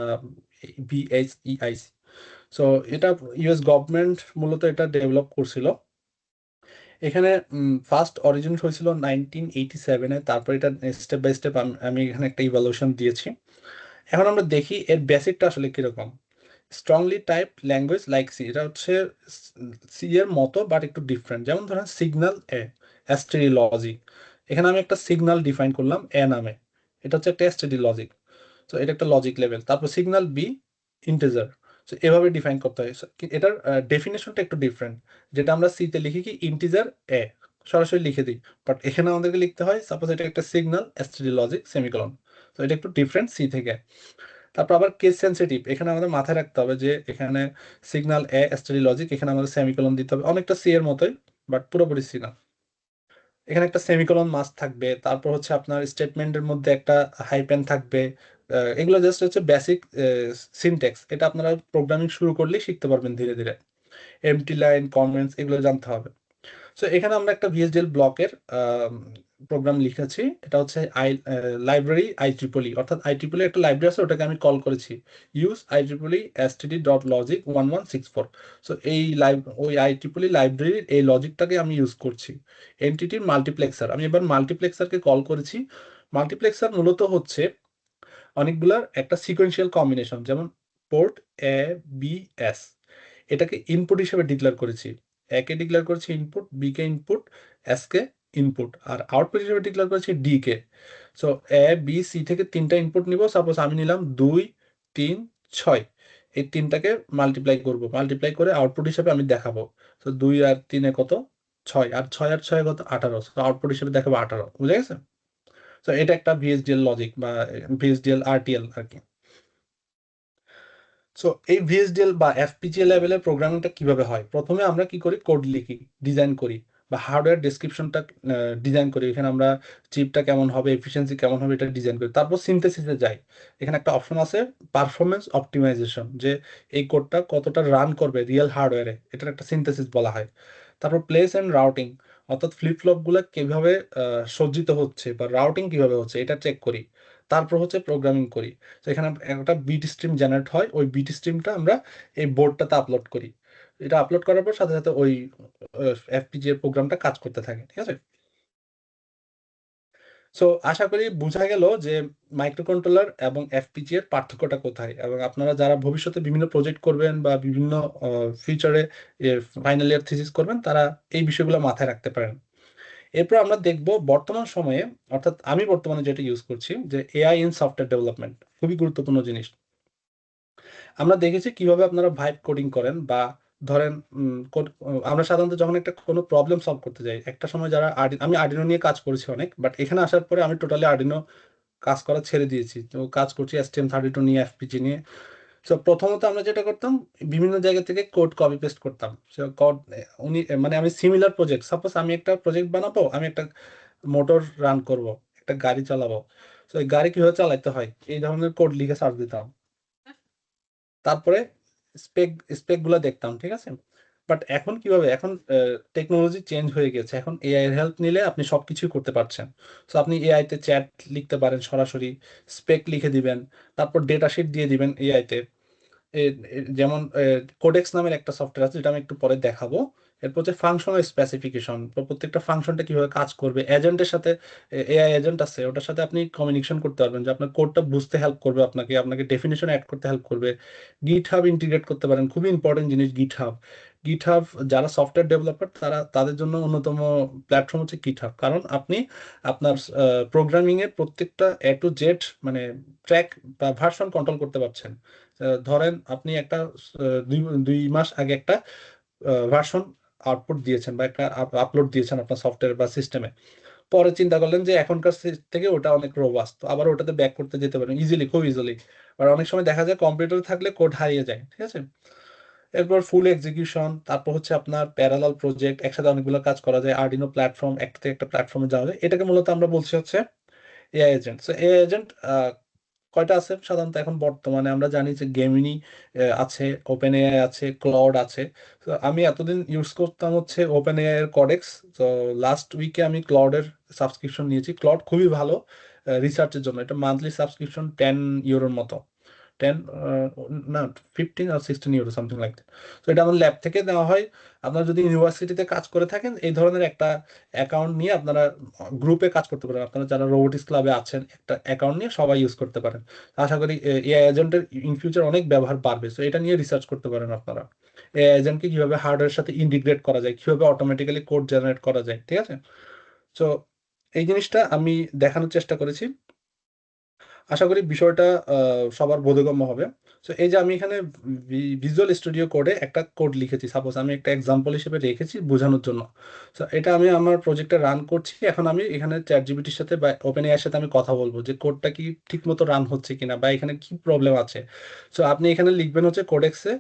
ভিএসইআইসি। সো এটা ইউএস গভর্নমেন্ট মূলত এটা ডেভেলপ করছিল। এখানে ফার্স্ট অরিজিন হয়েছিল 1987-এ। তারপর এটা স্টেপ বাই স্টেপ আমি এখানে একটা ইভালুয়েশন দিয়েছি। এখন আমরা দেখি এর বেসিকটা আসলে কিরকম। Strongly type language like C, এটা হচ্ছে সি এর মতো বাট একটু ডিফারেন্ট। যেমন ধরেন সিগন্যাল এ, এসটিডি লজিক। এখানে আমি একটা সিগন্যাল ডিফাইন করলাম এ নামে, এটা হচ্ছে একটা এসটিডি লজিক। তো এটা একটা লজিক লেভেল। তারপর সিগন্যাল বি, ইন্টিজার। তো এভাবে ডিফাইন করতে হয়। So, এটার ডেফিনেশনটা একটু ডিফারেন্ট। যেটা আমরা সি তে লিখি কি ইন্টিজার এ, সরাসরি লিখে দিই। বাট এখানে আমাদেরকে লিখতে হয় সাপোজ এটা একটা সিগন্যাল এসটিডি লজিক সেমিকোলন। তো এটা একটু ডিফারেন্ট সি থেকে। তারপর আবার কেস সেনসিটিভ, এখানে আমাদের মাথায় রাখতে হবে যে এখানে সিগন্যাল এ এসটিডি লজিক, এখানে আমাদের সেমিকোলন দিতে হবে, অনেকটা সি এর মতোই বাট পুরোপুরি সি না। এখানে একটা সেমিকোলন মাস্ট থাকবে। তারপর হচ্ছে আপনার স্টেটমেন্টের মধ্যে একটা হাইপেন থাকবে। এগুলো জাস্ট হচ্ছে বেসিক সিনট্যাক্স। এটা আপনারা প্রোগ্রামিং শুরু করলেই শিখতে পারবেন ধীরে ধীরে। এমটি লাইন, কমেন্টস, এগুলো জানতে হবে। সো এখানে আমরা একটা ভিএসডিএল ব্লকের প্রোগ্রাম লিখেছি। এটা হচ্ছে লাইব্রেরি IEEE, অর্থাৎ IEEE একটা লাইব্রেরি আছে, ওটাকে আমি কল করেছি ইউজ IEEE std.logic1164। সো ওই IEEE লাইব্রেরির এই লজিকটাকে আমি ইউজ করছি। এনটিটির মাল্টিপ্লেক্সার, আমি এবার মাল্টিপ্লেক্সারকে কল করেছি। মাল্টিপ্লেক্সার মূলত হচ্ছে অনেকগুলার একটা সিকোয়েন্সিয়াল কম্বিনেশন। যেমন পোর্ট এ বি এস, এটাকে ইনপুট হিসেবে ডিক্লেয়ার করেছি। এ কে ডিক্লেয়ার করেছি ইনপুট, বি কে ইনপুট, এস কে ইনপুট, আর আউটপুট হিসেবে ডিক্লেয়ার করেছি D K. So A B C থেকে তিনটা ইনপুট নিব। সাপোজ আমি নিলাম 2, 3, 6। এই তিনটাকে মাল্টিপ্লাই করব, মাল্টিপ্লাই করে আউটপুট হিসেবে আমি দেখাবো। তো 2 আর 3 কত, 6, আর 6 আর 6 কত, 18। আউটপুট হিসেবে দেখাবো 18। বুঝে গেছে? তো এটা একটা ভিএসডিএল লজিক বা ভিএসডিএল আরটিএল আর কি। সো এই ভিএসডিএল বা এফপিজিএ লেভেলের প্রোগ্রামিংটা কিভাবে হয়, প্রথমে আমরা কি করি, কোড লিখি, ডিজাইন করি, বা হার্ডওয়্যার ডেসক্রিপশনটা ডিজাইন করি। এখানে আমরা চিপটা কেমন হবে, এফিসিয়েন্সি কেমন হবে, এটা ডিজাইন করি। তারপর সিনথেসিসে যাই। এখানে একটা অপশন আছে পারফরমেন্স অপটিমাইজেশন, যে এই কোডটা কতটা রান করবে রিয়েল হার্ডওয়্যারে, এটার একটা সিনথেসিস বলা হয়। তারপর প্লেস এন্ড রাউটিং, অর্থাৎ ফ্লিপ ফ্লপ গুলো কিভাবে সজ্জিত হচ্ছে বা রাউটিং কিভাবে হচ্ছে এটা চেক করি। তারপর হচ্ছে প্রোগ্রামিং করি। তো এখানে একটা বিট স্ট্রিম জেনারেট হয়, ওই বিট স্ট্রিমটা আমরা এই বোর্ডটাতে আপলোড করি। এটা আপলোড করার পর সাথে সাথে ওই এফপিজি এর প্রোগ্রামটা কাজ করতে থাকে। ঠিক আছে? সো আশা করি বোঝা গেল যে মাইক্রো কন্ট্রোলার এবং এফপিজি এর পার্থক্যটা কোথায়, এবং আপনারা যারা ভবিষ্যতে বিভিন্ন প্রজেক্ট করবেন বা বিভিন্ন ফিউচারে ফাইনাল ইয়ার থিসিস করবেন, তারা এই বিষয়গুলো মাথায় রাখতে পারেন। এরপর আমরা দেখব বর্তমান সময়ে, অর্থাৎ আমি বর্তমানে যেটা ইউজ করছি, যে এআই ইন সফটওয়্যার ডেভেলপমেন্ট খুবই গুরুত্বপূর্ণ জিনিস। আমরা দেখেছি কিভাবে আপনারা ভাইব কোডিং করেন, বা ধরেন আমরা সাধারণত যখন একটা কোনো প্রবলেম সলভ করতে যাই, একটা সময় যারা আমি আর্ডিনো নিয়ে কাজ করেছি অনেক, বাট এখানে আসার পরে আমি টোটালি আর্ডিনো কাজ করা ছেড়ে দিয়েছি। তো কাজ করছি STM32 নিয়ে, এফপিজি নিয়ে। তো প্রথমত আমরা যেটা করতাম, বিভিন্ন জায়গা থেকে কোড কপি পেস্ট করতাম। সে কোড উনি মানে আমি সিমিলার প্রজেক্ট, সাপোজ আমি একটা প্রজেক্ট বানাবো, আমি একটা মোটর রান করব, একটা গাড়ি চালাবো। তো এই গাড়ি কিভাবে চালাতে হয় এই ধরনের কোড লিখে সার্চ দিতাম। তারপরে স্পেক স্পেক গুলো দেখতাম। ঠিক আছে? বাট এখন কিভাবে, এখন টেকনোলজি চেঞ্জ হয়ে গেছে, এখন এআই এর হেল্প নিলে আপনি সবকিছু করতে পারছেন। তো আপনি এআই তে চ্যাট লিখতে পারেন সরাসরি, স্পেক লিখে দিবেন, তারপর ডেটা শিট দিয়ে দিবেন এআই তে। যেমন কোডেক্স নামের একটা সফটওয়্যার আছে, যেটা আমি একটু পরে দেখাবো। এরপর হচ্ছে ফাংশনাল স্পেসিফিকেশন, প্রত্যেকটা ফাংশনটা কিভাবে কাজ করবে, এজেন্টের সাথে, এআই এজেন্ট আছে ওটার সাথে আপনি কমিউনিকেশন করতে পারবেন, যে আপনার কোডটা বুঝতে হেল্প করবে, আপনাকে আপনাকে ডেফিনেশন অ্যাড করতে হেল্প করবে। গিট হাব ইন্টিগ্রেট করতে পারেন, খুবই ইম্পর্টেন্ট জিনিস গিট হাব। গিট হাব যারা সফটওয়্যার ডেভেলপার তাদের জন্য অন্যতম প্ল্যাটফর্ম হচ্ছে গিট হাব, কারণ আপনি আপনার প্রোগ্রামিং এর প্রত্যেকটা এ টু জেড মানে ট্র্যাক বা ভার্সন কন্ট্রোল করতে পারছেন। ধরেন আপনি একটা দুই দুই মাস আগে একটা ভার্সন আউটপুট দিয়েছেন বা একটা আপলোড দিয়েছেন আপনার সফটওয়্যার বা সিস্টেমে, পরে চিন্তা করলেন যে এখনকার থেকে ওটা অনেক রোবাস্ট, আবার ওটাতে ব্যাক করতে যেতে পারেন ইজিলি, খুব ইজিলি। আর অনেক সময় দেখা যায় কম্পিউটার থাকলে কোড হারিয়ে যায়, ঠিক আছে। এরপর ফুল এক্সিকিউশন, তারপর হচ্ছে আপনার প্যারালাল প্রজেক্ট, একসাথে অনেকগুলো কাজ করা যায়, আর্ডিনো প্ল্যাটফর্ম, একটা থেকে একটা প্ল্যাটফর্মে যাওয়া যায়, এটাকে মূলত আমরা বলছি হচ্ছে AI agent. So AI agent কয়টা আছে সাধারণত এখন বর্তমানে আমরা জানি যে গেমিনি আছে, ওপেন এআই আছে, ক্লাউড আছে। তো আমি এতদিন ইউজ করতাম হচ্ছে ওপেন এআই এর কডেক্স। তো লাস্ট উইকে আমি ক্লাউডের সাবস্ক্রিপশন নিয়েছি। ক্লাউড খুবই ভালো রিসার্চের জন্য, এটা মান্থলি সাবস্ক্রিপশন 10 ইউরোর মতো, 10 না 15 or 16 euro something like that. তো এটা আমার ল্যাব থেকে দেওয়া হয়। আপনারা যদি ইউনিভার্সিটিতে কাজ করে থাকেন, এই ধরনের একটা অ্যাকাউন্ট নিয়ে আপনারা গ্রুপে কাজ করতে পারেন, আপনারা যারা রোবোটিক্স ক্লাবে আছেন একটা অ্যাকাউন্ট নিয়ে সবাই ইউজ করতে পারেন। আশা করি এআই এজেন্টের ইন ফিউচার অনেক ব্যবহার বাড়বে, তো এটা নিয়ে রিসার্চ করতে পারেন আপনারা। এআই এজেন্টকে কিভাবে হার্ডওয়্যারের সাথে ইন্টিগ্রেট করা যায়, কিভাবে অটোমেটিক্যালি কোড জেনারেট করা যায়, ঠিক আছে। তো এই জিনিসটা আমি দেখানোর চেষ্টা করেছি। আশা করি বিষয়টা সবার বোধগম্য হবে। সো এই যে আমি এখানে ভিজুয়াল স্টুডিও কোডে একটা কোড লিখেছি, সাপোজ আমি একটা এক্সাম্পল হিসেবে রেখেছি বোঝানোর জন্য। সো এটা আমি আমার প্রজেক্টে রান করছি, এখন আমি এখানে চ্যাট জিপিটির সাথে বা ওপেন এআই এর সাথে আমি কথা বলবো যে কোডটা কি ঠিক মতো রান হচ্ছে কিনা বা এখানে কি প্রবলেম আছে। সো আপনি এখানে লিখবেন হচ্ছে কোডেক্সে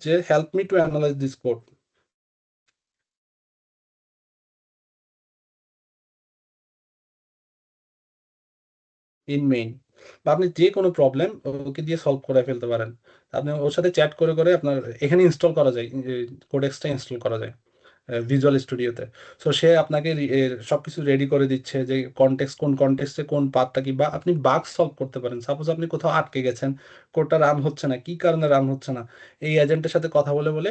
যে help me to analyse this code in main, বা আপনি যে কোনো প্রবলেম ওকে দিয়ে সলভ করে ফেলতে পারেন। আপনি ওর সাথে চ্যাট করে করে আপনার এখানে ইনস্টল করা যায়, কোডেক্সটা ইনস্টল করা যায় ভিজুয়াল স্টুডিওতে। সো সে আপনাকে সবকিছু রেডি করে দিচ্ছে যে কনটেক্সট, কোন কনটেক্সটে কোন পার্টটা কি, বা আপনি বাগ সলভ করতে পারেন। সাপোজ আপনি কোথাও আটকে গেছেন, কোডটা রান হচ্ছে না, কি কারণে রান হচ্ছে না, এই এজেন্টের সাথে কথা বলে বলে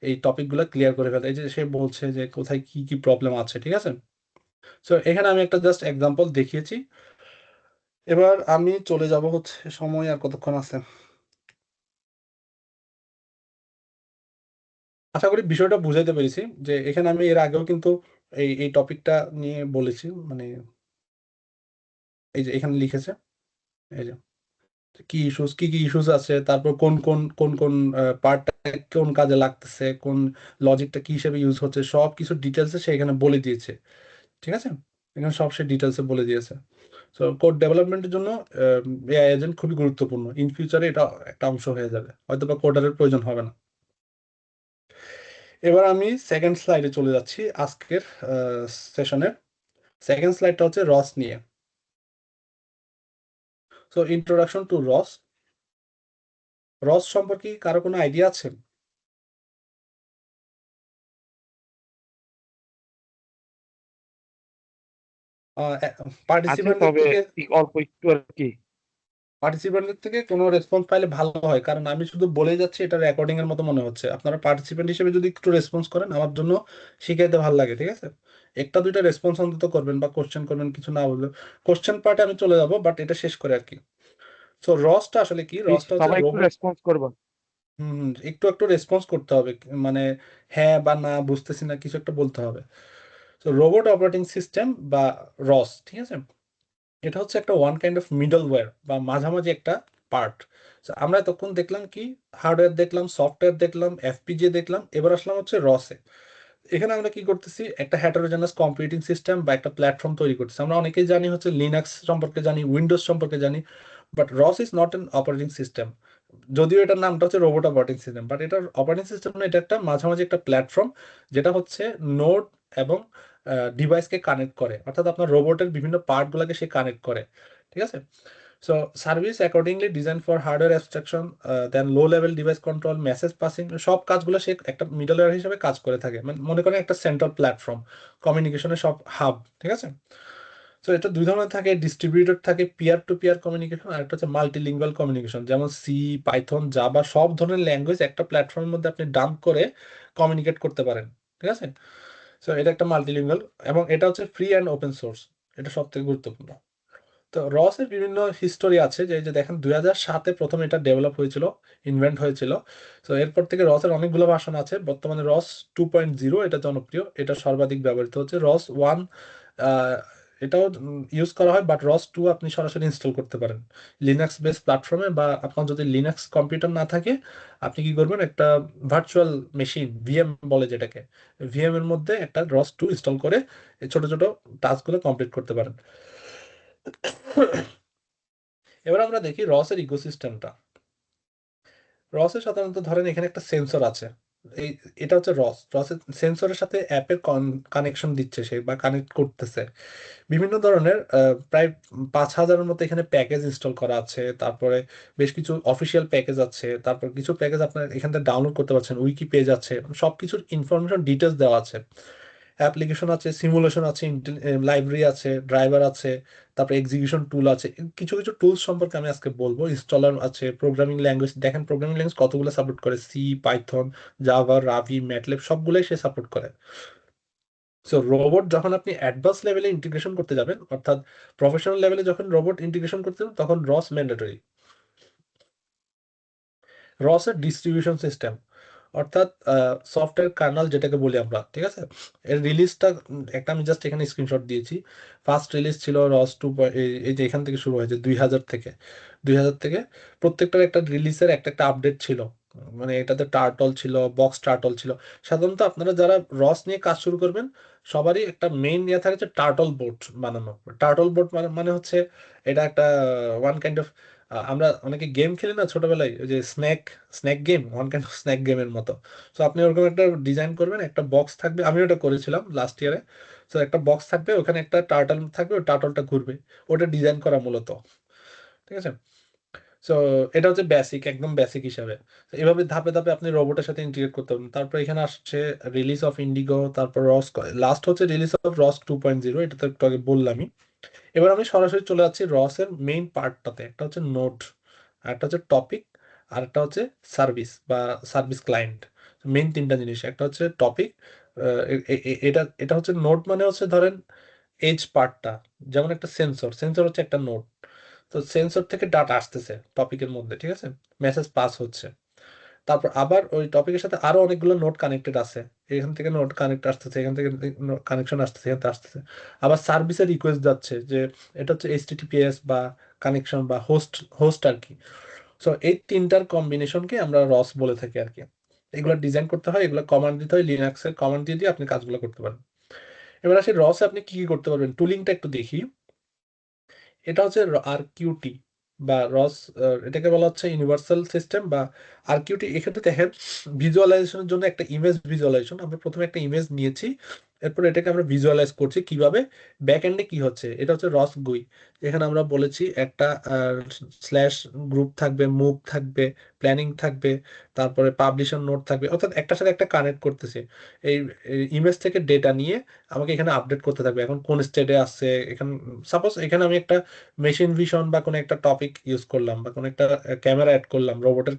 এই টপিকগুলো ক্লিয়ার করে ফেলে। এই যে সে বলছে যে কোথায় কি কি প্রবলেম আছে, ঠিক আছে। সো এখানে আমি একটা জাস্ট এক্সাম্পল দেখিয়েছি। এবার আমি চলে যাব হচ্ছে, সময় আর কতক্ষণ আছে, আশা করি বিষয়টা বুঝাইতে পেরেছি। যে এখানে আমি এর আগেও কিন্তু এই টপিকটা নিয়ে বলেছি, মানে এই যে এখানে লিখেছে, এই যে কি ইস্যুস, কি কি ইস্যুস আছে, তারপর কোন পার্টটা কোন কাজে লাগতেছে, কোন লজিকটা কি হিসেবে ইউজ হচ্ছে, সব কিছু ডিটেলসে সে এখানে বলে দিয়েছে, ঠিক আছে। এখানে সব সে ডিটেলসে বলে দিয়েছে। সো কোড ডেভেলপমেন্টের জন্য এআই এজেন্ট খুবই গুরুত্বপূর্ণ, ইন ফিউচারে এটা একটা অংশ হয়ে যাবে, হয়তো বা কোডারের প্রয়োজন হবে না। এবার আমি সেকেন্ড স্লাইডে চলে যাচ্ছি আজকের সেশনের। সেকেন্ড স্লাইডটা হচ্ছে রস নিয়ে। সো ইন্ট্রোডাকশন টু রস। রস সম্পর্কে কারো কোনো আইডিয়া আছে? আছে, পার্টিসিপেন্টদের তবে থেকে অল্প একটু আর কি। পার্টিসিপেন্টদের থেকে কোনো রেসপন্স পাইলে ভালো হয়, কারণ আমি শুধু বলে যাচ্ছি, এটা রেকর্ডিং এর মতো মনে হচ্ছে। আপনারা পার্টিসিপেন্ট হিসেবে যদি একটু রেসপন্স করেন আমার জন্য শিখাইতে ভালো লাগে, ঠিক আছে। একটা দুইটা রেসপন্স অন্তত করবেন বা কোশ্চেন করবেন, কিছু না বললে। কোশ্চেন পার্টে আমি চলে যাব, বাট এটা শেষ করে আর কি। সো রসটা আসলে কি? প্লিজ রসটা হচ্ছে সবাই একটু রোবট। রেসপন্স করবা। একটু একটু রেসপন্স করতে হবে, মানে হ্যাঁ বা না, বুঝতেছি না, কিছু একটা বলতে হবে। তো রোবট অপারেটিং সিস্টেম বা রস, ঠিক আছে, এটা হচ্ছে একটা ওয়ান কাইন্ড অফ মিডলওয়্যার বা মাঝামাঝি একটা পার্ট। আমরা তখন দেখলাম কি, হার্ডওয়্যার দেখলাম, সফটওয়্যার দেখলাম, এফপিজিএ দেখলাম, এবার আসলাম হচ্ছে রসে। এখানে আমরা কি করতেছি, একটা হেটারোজেনাস কম্পিউটিং সিস্টেম বা একটা প্ল্যাটফর্ম তৈরি করতেছি। আমরা অনেকেই জানি হচ্ছে লিনাক্স সম্পর্কে জানি, উইন্ডোজ সম্পর্কে জানি, বাট রস is not an operating system. যদিও এটার নামটা হচ্ছে রোবট অপারেটিং সিস্টেম, বাট এটার অপারেটিং সিস্টেম না, এটা একটা মাঝামাঝি একটা প্ল্যাটফর্ম, যেটা হচ্ছে নোড এবং ডিভাইসকে কানেক্ট করে, অর্থাৎ আপনার রোবটের বিভিন্ন পার্টগুলোকে সে কানেক্ট করে, ঠিক আছে। So service accordingly design for hardware abstraction, then low level device control, message passing, সব কাজগুলো সে একটা মিডলওয়্যার হিসেবে কাজ করে থাকে। মানে মনে করেন একটা সেন্ট্রাল প্ল্যাটফর্ম, কমিউনিকেশনের সব হাব, ঠিক আছে। সো এটা দুই ধরনের থাকে, ডিস্ট্রিবিউটেড থাকে পিয়ার টু পিয়ার কমিউনিকেশন, আর একটা হচ্ছে মাল্টিলিঙ্গুয়াল কমিউনিকেশন, যেমন সি, পাইথন, জাভা, সব ধরনের ল্যাঙ্গুয়েজ একটা প্ল্যাটফর্মের মধ্যে আপনি ডাম্প করে কমিউনিকেট করতে পারেন। ঠিক আছে? সো এটা একটা মাল্টিলিঙ্গুয়াল এবং এটা হচ্ছে ফ্রি অ্যান্ড ওপেন সোর্স। এটা সবথেকে গুরুত্বপূর্ণ। তো রস এর বিভিন্ন হিস্টোরি আছে যে এই যে দেখেন 2007 এ প্রথম এটা ডেভেলপ হয়েছিল, ইনভেন্ট হয়েছিল। তো এরপর থেকে রস এর অনেকগুলো ভার্সন আছে। বর্তমানে রস 2.0 এটা জনপ্রিয়। এটা সর্বাধিক ব্যবহৃত হচ্ছে। রস 1 এটাও ইউজ করা হয়, বাট রস 2 আপনি সরাসরি ইনস্টল করতে পারেন লিনাক্স বেস প্ল্যাটফর্মে, বা আপনার যদি লিনাক্স কম্পিউটার না থাকে আপনি কি করবেন, একটা ভার্চুয়াল মেশিন ভিএম বলে যেটাকে, ভিএম এর মধ্যে একটা রস 2 ইনস্টল করে এই ছোট ছোট টাস্কগুলো কমপ্লিট করতে পারেন। এবার আমরা দেখি রসের ইকোসিস্টেমটা। রসে সাধারণত ধরেন এখানে একটা সেন্সর আছে। এই এটা হচ্ছে রসের সেন্সরের সাথে অ্যাপের কানেকশন দিচ্ছে সে বা কানেক্ট করতেছে। বিভিন্ন ধরনের প্রায় 5,000-এর মতো এখানে প্যাকেজ ইনস্টল করা আছে। তারপরে বেশ কিছু অফিসিয়াল প্যাকেজ আছে। তারপর কিছু প্যাকেজ আপনার এখান থেকে ডাউনলোড করতে পারছেন। উইকি পেজ আছে। সবকিছুর ইনফরমেশন ডিটেলস দেওয়া আছে। অ্যাপ্লিকেশন আছে, সিমুলেশন আছে, লাইব্রেরি আছে, ড্রাইভার আছে, তারপরে এক্সিকিউশন টুল আছে। কিছু কিছু টুলস সম্পর্কে আমি আজকে বলবো। ইনস্টলার আছে, প্রোগ্রামিং ল্যাঙ্গুয়েজ দেখেন, প্রোগ্রামিং ল্যাঙ্গুয়েজ কতগুলো সাপোর্ট করে, C, Python, Java, Ruby, MATLAB সবগুলোই সে সাপোর্ট করে। সো রোবট যখন আপনি অ্যাডভান্স লেভেলে ইন্টিগ্রেশন করতে যাবেন, অর্থাৎ প্রফেশনাল লেভেলে যখন রোবট ইন্টিগ্রেশন করতে যাবেন, তখন রস ম্যান্ডেটরি। রস এর ডিস্ট্রিবিউশন সিস্টেম, অর্থাৎ সফটওয়্যার কার্নাল যেটাকে বলি আমরা, ঠিক আছে? এর রিলিজটা একটা আমি জাস্ট এখানে স্ক্রিনশট দিয়েছি। ফার্স্ট রিলিজ ছিল রস 2, এই যে এখান থেকে শুরু হয়েছে 2000 থেকে প্রত্যেকটার একটা রিলিজের একটা একটা আপডেট ছিল। মানে এটাতে টার্টল ছিল, বক্স টার্টল ছিল। সাধারণত আপনারা যারা রস নিয়ে কাজ শুরু করবেন সবারই একটা মেইন ইয়ে থাকে যে টার্টল বোর্ড বানানো। টার্টল বোর্ড মানে হচ্ছে এটা একটা ওয়ান কাইন্ড অফ, আমরা অনেকে গেম খেলি না ছোটবেলায়, ওই যে snack snack game, one kind of snack গেমের মতো। তো আপনি ওরকম একটা ডিজাইন করবেন, একটা বক্স থাকবে, আমি ওটা করেছিলাম লাস্ট ইয়ারে। তো একটা বক্স থাকবে, ওখানে একটা টার্টল থাকবে, ওই টার্টলটা ঘুরবে। ওটা ডিজাইন করা মূলত, ঠিক আছে? সো এটা হচ্ছে বেসিক, একদম বেসিক হিসাবে। তো এভাবে ধাপে ধাপে আপনি রোবটের সাথে ইন্টিগ্রেট করতে পারবেন। তারপর এখানে আসছে রিলিজ অফ ইন্ডিগো, তারপর রস, লাস্ট হচ্ছে রিলিজ অফ রস 2.0, এটা তো একটু আগে বললামই। এবার আমি সরাসরি চলে যাচ্ছি রসের মেইন পার্টটাতে। একটা হচ্ছে নোড, আর একটা হচ্ছে টপিক, আর একটা হচ্ছে সার্ভিস বা সার্ভিস ক্লায়েন্ট। মেইন তিনটা জিনিস। একটা হচ্ছে টপিক, এটা এটা হচ্ছে নোড, মানে হচ্ছে ধরেন এজ পার্টটা, যেমন একটা সেন্সর, সেন্সর হচ্ছে একটা নোড। তো সেন্সর থেকে ডাটা আসতেছে টপিকের মধ্যে, ঠিক আছে? মেসেজ পাস হচ্ছে। তারপর আবার ওই টপিকের সাথে আরো অনেকগুলো নোট কানেক্টেড আছে। এখান থেকে নোট কানেক্ট আসতেছে, এখান থেকে কানেকশন আসতেছে, এখান থেকে আসতেছে। আবার সার্ভিসের রিকোয়েস্ট যাচ্ছে, যে এটা হচ্ছে এইচটিটিপিএস বা কানেকশন বা হোস্ট, হোস্ট আর কি। সো এই তিনটার কম্বিনেশনকে আমরা রস বলে থাকি আর কি। এগুলো ডিজাইন করতে হয়, এগুলো কমান্ড দিতে হয়, লিনাক্সের কমান্ড দিয়ে দিয়ে আপনি কাজগুলো করতে পারেন। এবার আসি রসে আপনি কি কি করতে পারবেন, টুলিংটা একটু দেখি। এটা হচ্ছে আরকিউটি বা রস, এটাকে বলা হচ্ছে ইউনিভার্সাল সিস্টেম বা আরকিউটি। এক্ষেত্রে দেখেন ভিজুয়ালাইজেশনের জন্য একটা ইমেজ ভিজুয়ালাইজেশন, আমরা প্রথমে একটা ইমেজ নিয়েছি, এরপর এটাকে আমরা ভিজুয়ালাইজ করছি কিভাবে, ব্যাক এন্ডে কি হচ্ছে। এটা হচ্ছে রস গুই। এখানে আমরা বলেছি একটা স্ল্যাশ গ্রুপ থাকবে, মুভ থাকবে, প্ল্যানিং থাকবে, তারপরে পাবলিশার নোট থাকবে, অর্থাৎ একটার সাথে একটা কানেক্ট করতেছে। এই ইমেজ থেকে ডেটা নিয়ে আমাকে এখানে আপডেট করতে থাকবে, এখন কোন স্টেটে আছে। এখানে সাপোজ এখানে আমি একটা মেশিন ভিশন বা কোনো একটা টপিক ইউজ করলাম, বা কোনো একটা ক্যামেরা অ্যাড করলাম, রোবটের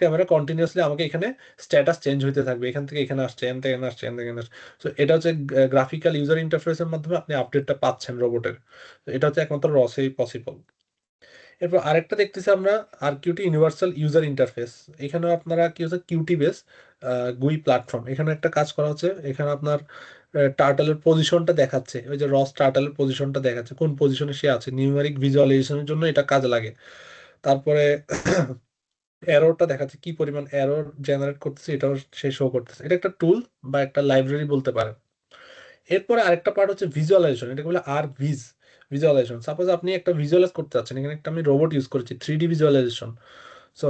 ক্যামেরা কন্টিনিউয়াসলি আমাকে এখানে স্ট্যাটাস চেঞ্জ হতে থাকবে, এখান থেকে এখানে আসছে, এখান থেকে এখানে আসছে, এখান থেকে এখানে আসছে। তো এটা হচ্ছে গ্রাফিক্যাল ইউজার ইন্টারফেসের মাধ্যমে আপনি আপডেটটা পাচ্ছেন রোবটের। তো এটা হচ্ছে একমাত্র রসেই পসিবল। এরপর আরেকটা দেখতেছি আমরা, আরকিউটি ইউনিভার্সাল ইউজার ইন্টারফেস। এখানে আপনারা কি হচ্ছে কিউটি বেস গুই প্ল্যাটফর্ম, এখানে একটা কাজ করা হচ্ছে। এখানে আপনার টার্টলের পজিশনটা দেখাচ্ছে, ওই যে রস টার্টলের পজিশনটা দেখাচ্ছে, কোন পজিশনে সে আছে, নিউমেরিক ভিজুয়ালাইজেশনের জন্য এটা কাজে লাগে। তারপরে এররটা দেখাচ্ছে, কি পরিমাণ এরর জেনারেট করতেছে এটাও সে শো করতেছে। এটা একটা টুল বা একটা লাইব্রেরি বলতে পারেন। এরপরে আরেকটা পার্ট হচ্ছে ভিজুয়ালাইজেশন, এটাকে বলে আর ভিজ ভিজুয়ালাইজেশন। সাপোজ আপনি একটা ভিজুয়ালাইজ করতে চাচ্ছেন, এখানে একটা আমি রোবট ইউজ করেছি, 3D ভিজুয়ালাইজেশন। সো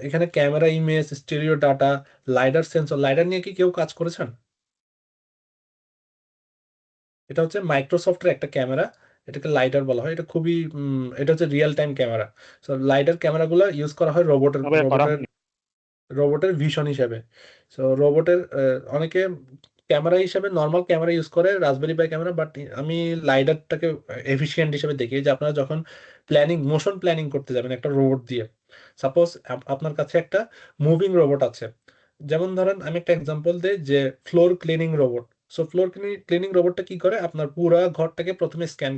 এখানে camera, image, stereo data, lidar sensor. Lidar নিয়ে কি কেউ কাজ করেছেন? এটা হচ্ছে মাইক্রোসফটের একটা ক্যামেরা, এটাকে লাইডার বলা হয়। এটা খুবই এটা হচ্ছে real time camera. So lidar ক্যামেরাগুলো ইউজ করা হয় রোবটের তবে করা রোবটের হয়নি। রোবটের ভিশন হিসেবে। সো রোবটের অনেকে ক্যামেরা হিসেবে নর্মাল ক্যামেরা ইউজ করে, রাসবেরি পাই ক্যামেরা, বাট আমি লাইডারটাকে এফিশিয়েন্ট হিসেবে দেখি। যে আপনারা যখন মোশন প্ল্যানিং করতে যাবেন একটা রোবট দিয়ে, সাপোজ আপনার কাছে একটা মুভিং রোবট আছে, যেমন ধরেন আমি একটা এক্সাম্পল দিই যে floor cleaning robot. So floor cleaning রোবটটা কি করে, আপনার পুরা ঘরটাকে প্রথমে স্ক্যান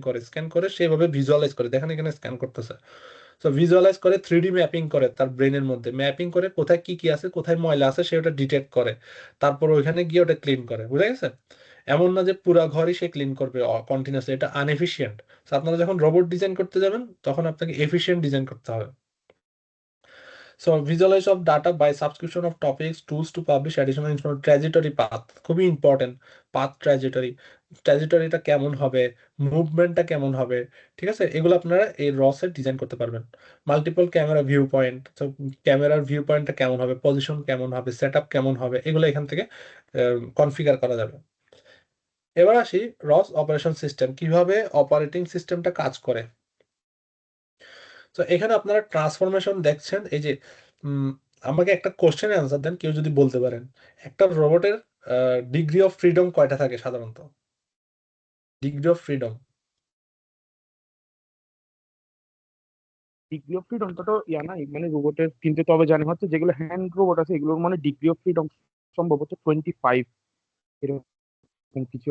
করে সেভাবে ভিজুয়ালাইজ করে, দেখেন এখানে স্ক্যান করতেছে। সো ভিজুয়ালাইজ করে, 3D ম্যাপিং করে, তার ব্রেনের মধ্যে ম্যাপিং করে কোথায় কি কি আছে, কোথায় ময়লা আছে সে ওটা ডিটেক্ট করে, তারপর ওইখানে গিয়ে ওটা ক্লিন করে, বুঝা গেছে? এমন না যে পুরা ঘরই সে ক্লিন করবে কন্টিনিউসলি, এটা আনএফিশিয়েন্ট। আপনারা যখন রোবট ডিজাইন করতে যাবেন তখন আপনাকে এফিশিয়েন্ট ডিজাইন করতে হবে। So visualize of data by subscription of topics, tools to publish additional information, trajectory path খুবই ইম্পর্টেন্ট। পাথ ট্র্যাজেটরিটা কেমন হবে, মুভমেন্টটা কেমন হবে, ঠিক আছে, এগুলো আপনারা এই রসে ডিজাইন করতে পারবেন। মাল্টিপল ক্যামেরা ভিউ পয়েন্ট, তো ক্যামেরার ভিউ পয়েন্টটা কেমন হবে, পজিশন কেমন হবে, সেট আপ কেমন হবে, এগুলো এখান থেকে কনফিগার করা যাবে। এবার আসি রস অপারেশন সিস্টেম, কিভাবে অপারেটিং সিস্টেমটা কাজ করে। তো এখানে আপনারা ট্রান্সফরমেশন দেখছেন, এই যে উম, আমাকে একটা কোশ্চেনের অ্যান্সার দেন কেউ যদি বলতে পারেন, একটা রোবটের ডিগ্রি অফ ফ্রিডম কয়টা থাকে সাধারণত? Degree of freedom. Degree of ফ্রিডমটা তো ইয়া নাই মানে রোবটের, কিন্তু তবে জানি হচ্ছে যেগুলো হ্যান্ড রোবট আছে এগুলোর মানে ডিগ্রি অফ ফ্রিডম সম্ভবত 25 এরকম কিছু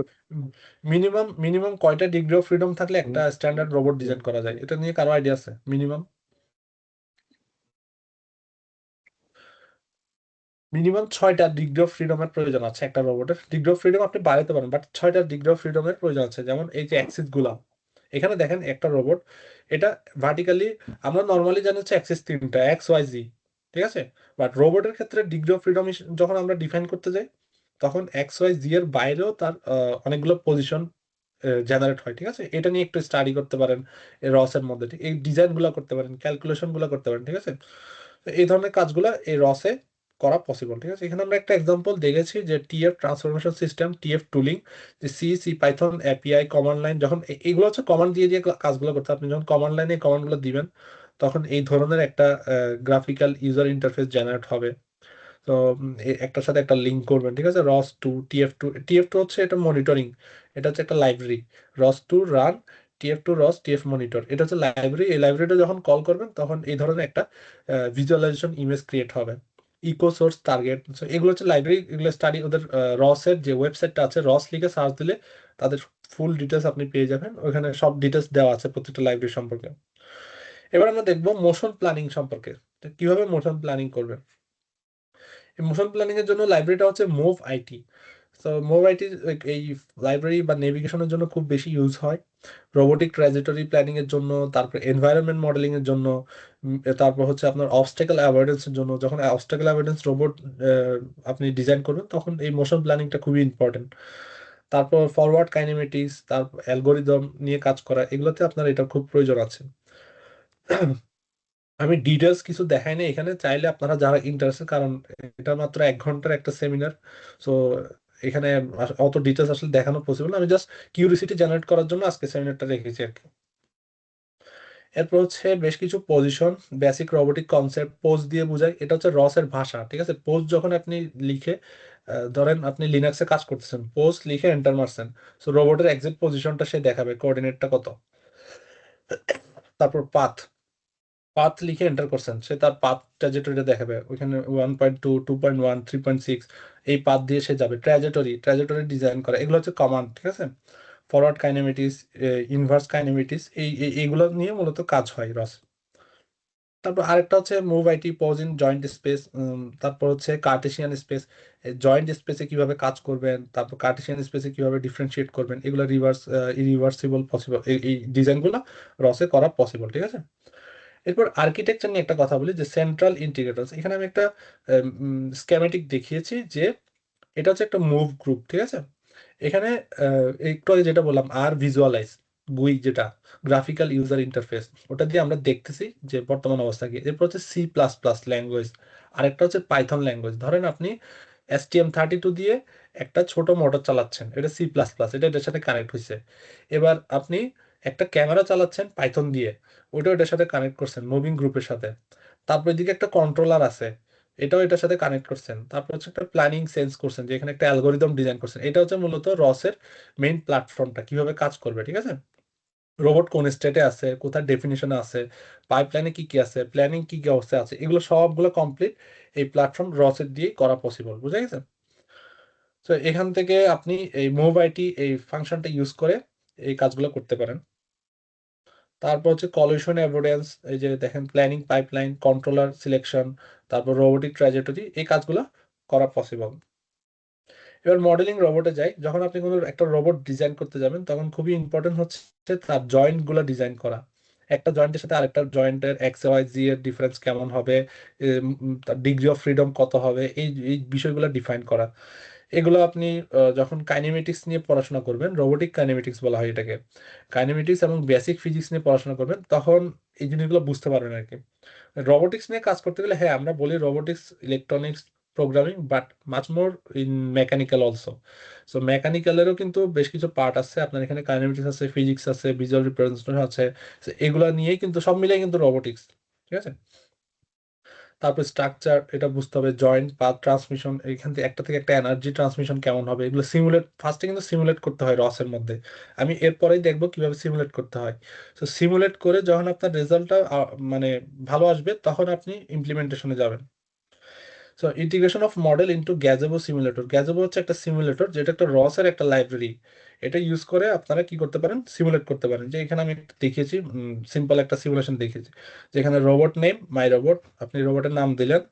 মিনিমাম মিনিমাম কয়টা ডিগ্রি অফ ফ্রিডম থাকলে একটা স্ট্যান্ডার্ড রোবট একটা। ডিজাইন করা যায়, এটা নিয়ে কারো আইডিয়া আছে? মিনিমাম মিনিমাম 6টা ডিগ্রি অফ ফ্রিডমের প্রয়োজন আছে একটা রোবটের। ডিগ্রি অফ ফ্রিডম আপনি বাড়াতে পারেন, বাট 6টা ডিগ্রি অফ ফ্রিডমের প্রয়োজন আছে। যেমন এই যে অ্যাক্সিস গুলা, এখানে দেখেন একটা রোবট, এটা ভার্টিক্যালি, আমরা নর্মালি জানি হচ্ছে অ্যাক্সিস 3টা, এক্স ওয়াই জি, ঠিক আছে। বাট রোবটের ক্ষেত্রে ডিগ্রি অফ ফ্রিডম যখন আমরা ডিফাইন করতে যাই, তখন এক্স ওয়াই জি এর বাইরেও তার অনেকগুলো পজিশন জেনারেট হয়, ঠিক আছে। এটা নিয়ে একটু স্টাডি করতে পারেন রসের মধ্যে, এই ডিজাইন গুলো করতে পারেন, ক্যালকুলেশন গুলো করতে পারেন, ঠিক আছে। তো এই ধরনের কাজগুলো এই রসে করা পসিবল, ঠিক আছে। এখানে আমরা একটা এক্সাম্পল দেখেছি যে TF transformation system, TF tooling, যে C Python API command line, যখন এগুলো হচ্ছে কমান্ড দিয়ে দিয়ে কাজগুলো করতে, আপনি যখন কমান্ড লাইনে কমান্ডগুলো দিবেন তখন এই ধরনের একটা গ্রাফিক্যাল ইউজার ইন্টারফেস জেনারেট হবে। তো একটার সাথে একটা লিঙ্ক করবেন, ঠিক আছে। রস টু টিএফ টু হচ্ছে এটা মনিটরিং, এটা হচ্ছে একটা লাইব্রেরি। রস টু রান টিএফ টু রস টিএফ মনিটর, এটা হচ্ছে লাইব্রেরি। এই লাইব্রেরিটা যখন কল করবেন তখন এই ধরনের একটা ভিজুয়ালাইজেশন ইমেজ ক্রিয়েট হবে। ইকো সোর্স টার্গেট, এগুলো হচ্ছে লাইব্রেরি, এগুলো স্টাডি ওদের রসের যে ওয়েবসাইটটা আছে, রস লিখে সার্চ দিলে তাদের ফুল ডিটেলস আপনি পেয়ে যাবেন, ওখানে সব ডিটেলস দেওয়া আছে প্রত্যেকটা লাইব্রেরি সম্পর্কে। এবার আমরা দেখবো মোশন প্ল্যানিং সম্পর্কে, তো কিভাবে মোশন প্ল্যানিং করবেন। মোশন প্ল্যানিং এর জন্য লাইব্রেরিটা হচ্ছে মুভ আইটি। তো মুভ আইটি এই লাইব্রেরি বা নেভিগেশনের জন্য খুব বেশি ইউজ হয়, রোবোটিক ট্র্যাজেক্টরি প্ল্যানিং এর জন্য, তারপর এনভায়রনমেন্ট মডেলিং এর জন্য, তারপর হচ্ছে আপনার অবস্টাকেল অ্যাভয়েডেন্স এর জন্য। যখন অবস্টাকেল অ্যাভয়েডেন্স রোবট আপনি ডিজাইন করবেন তখন এই মোশন প্ল্যানিংটা খুবই ইম্পর্টেন্ট। তারপর ফরওয়ার্ড কাইনেমেটিক্স, তারপর অ্যালগোরিদম নিয়ে কাজ করা, এগুলোতে আপনার এটা খুব প্রয়োজন আছে। আমি ডিটেলস কিছু দেখাই না এখানে, চাইলে আপনারা যারা ইন্টারেস্টেড, কারণ এটা মাত্র 1 ঘন্টার একটা সেমিনার, সো এখানে অত ডিটেলস আসলে দেখানো পসিবল না। আমি জাস্ট কিউরিসিটি জেনারেট করার জন্য আজকে সেমিনারটা রেখেছি আর কি। এরপর হচ্ছে বেশ কিছু position, basic robotic concept, pose দিয়ে বোঝায়, এটা হচ্ছে রসের ভাষা, ঠিক আছে। পোজ যখন আপনি লিখে ধরেন আপনি লিনাক্সে কাজ করতেছেন, পোজ লিখে এন্টার মারছেন, সো রোবটের এক্সাক্ট পজিশনটা সে দেখাবে, কোঅর্ডিনেটটা কত। তারপর পাথ, পাথ লিখে এন্টার করছেন, সে তার পাথ ট্র্যাজেক্টরিটা দেখাবে, ওইখানে 1.2, 2.1, 3.6, এই পাথ দিয়ে সে যাবে। ট্র্যাজেক্টরি ডিজাইন করা, এগুলো হচ্ছে কমান্ড, ঠিক আছে। ফরওয়ার্ড কাইনেমেটিক্স, ইনভার্স কাইনেমেটিক্স, এইগুলো নিয়ে মূলত কাজ হয় রস। তারপর আরেকটা হচ্ছে move it, pose in joint space, তারপর হচ্ছে কার্টেশিয়ান স্পেস, জয়েন্ট স্পেসে কিভাবে কাজ করবেন, তারপর কার্টেশিয়ান স্পেসে কিভাবে ডিফারেন্সিয়েট করবেন, এগুলো রিভার্সিবল পসিবল, এই ডিজাইনগুলো রসে করা পসিবল, ঠিক আছে। এরপর আর্কিটেকচার নিয়ে একটা কথা বলি, যে সেন্ট্রাল ইন্টিগ্রেটরস। এখানে আমি একটা স্কেমেটিক দেখিয়েছি, যে এটা হচ্ছে একটা মুভ গ্রুপ, ঠিক আছে। এখানে একটু আগে যেটা বললাম, আর ভিজুয়ালাইজ গুই, যেটা গ্রাফিক্যাল ইউজার ইন্টারফেস, ওটা দিয়ে আমরা দেখতেছি যে বর্তমান অবস্থা কি। এরপর হচ্ছে C++ ল্যাঙ্গুয়েজ, আরেকটা হচ্ছে পাইথন ল্যাঙ্গুয়েজ। ধরেন আপনি STM32 দিয়ে একটা ছোট মোটর চালাচ্ছেন, এটা C++, এটা এটার সাথে কানেক্ট হয়েছে। এবার আপনি একটা ক্যামেরা চালাচ্ছেন পাইথন দিয়ে, ওটা এটার সাথে কানেক্ট করছেন মুভিং গ্রুপের সাথে। তারপর এদিকে একটা কন্ট্রোলার আছে, এটাও এটার সাথে কানেক্ট করছেন। তারপর হচ্ছে একটা প্ল্যানিং সেন্স করছেন, যে এখানে একটা অ্যালগোরিদম ডিজাইন করছেন। এটা হচ্ছে মূলত রসের মেইন প্ল্যাটফর্মটা কিভাবে কাজ করবে, ঠিক আছে। রোবট কোন স্টেটে আছে, কোথায় ডেফিনিশনে আছে, পাইপলাইনে কি কি আছে, প্ল্যানিং কি কি অবস্থায় আছে, এগুলো সবগুলো কমপ্লিট এই প্ল্যাটফর্ম রসেট দিয়ে করা পসিবল, বুঝা গেছে? তো এখান থেকে আপনি এই মুভ আইটি এই ফাংশনটা ইউজ করে এই কাজগুলো করতে পারেন। তারপর হচ্ছে কলিশন অ্যাভয়েডেন্স, এই যে দেখেন প্ল্যানিং পাইপলাইন, কন্ট্রোলার সিলেকশন, তারপর রোবোটিক ট্র্যাজেক্টরি, এই কাজগুলো করা পসিবল। এবার মডেলিং রোবটে যাই। যখন আপনি কোনো একটা রোবট ডিজাইন করতে যাবেন তখন খুবই ইম্পর্টেন্ট হচ্ছে তার জয়েন্ট গুলো ডিজাইন করা। একটা জয়েন্টের সাথে আরেকটা জয়েন্টের এক্স ওয়াই জি এর ডিফারেন্স কেমন হবে, তার ডিগ্রি অফ ফ্রিডম কত হবে, এই এই বিষয়গুলো ডিফাইন করা। এগুলো আপনি যখন কাইনেমেটিক্স নিয়ে পড়াশোনা করবেন, রোবোটিক কাইনেমেটিক্স বলা হয় এটাকে, কাইনেমেটিক্স এবং বেসিক ফিজিক্স নিয়ে পড়াশোনা করবেন, তখন এই জিনিসগুলো বুঝতে পারবেন আর কি। রোবোটিক্স নিয়ে কাজ করতে গেলে হ্যাঁ আমরা বলি robotics, electronics, programming, but much more in mechanical also. So মেকানিক্যালেরও কিন্তু বেশ কিছু পার্ট আছে, আপনার এখানে কাইনেমেটিক্স আছে, ফিজিক্স আছে, ভিজুয়াল রিপ্রেজেন্টেশন আছে। So এগুলো নিয়েই কিন্তু সব মিলিয়ে কিন্তু রোবোটিক্স, ঠিক আছে? তারপর স্ট্রাকচার এটা বুঝতে হবে, জয়েন্ট পাথ ট্রান্সমিশন, এখান থেকে একটা এনার্জি ট্রান্সমিশন কেমন হবে, এগুলো সিমুলেট ফার্স্টে কিন্তু সিমুলেট করতে হয় রসের মধ্যে। আমি এরপরেই দেখবো কিভাবে সিমুলেট করতে হয়। তো সিমুলেট করে যখন আপনার রেজাল্টটা মানে ভালো আসবে তখন আপনি ইমপ্লিমেন্টেশনে যাবেন। So integration of model into Gazebo simulator. Gazebo হচ্ছে একটা সিমুলেটর যেটা একটা রসের একটা লাইব্রেরি। এটা ইউজ করে আপনারা কি করতে পারেন, সিমুলেট করতে পারেন। যে এখানে আমি একটা দেখিয়েছি, সিম্পল একটা সিমুলেশন দেখিয়েছি, যেখানে রোবট নেম মাই রোবট, আপনি রোবটের নাম দিলেন,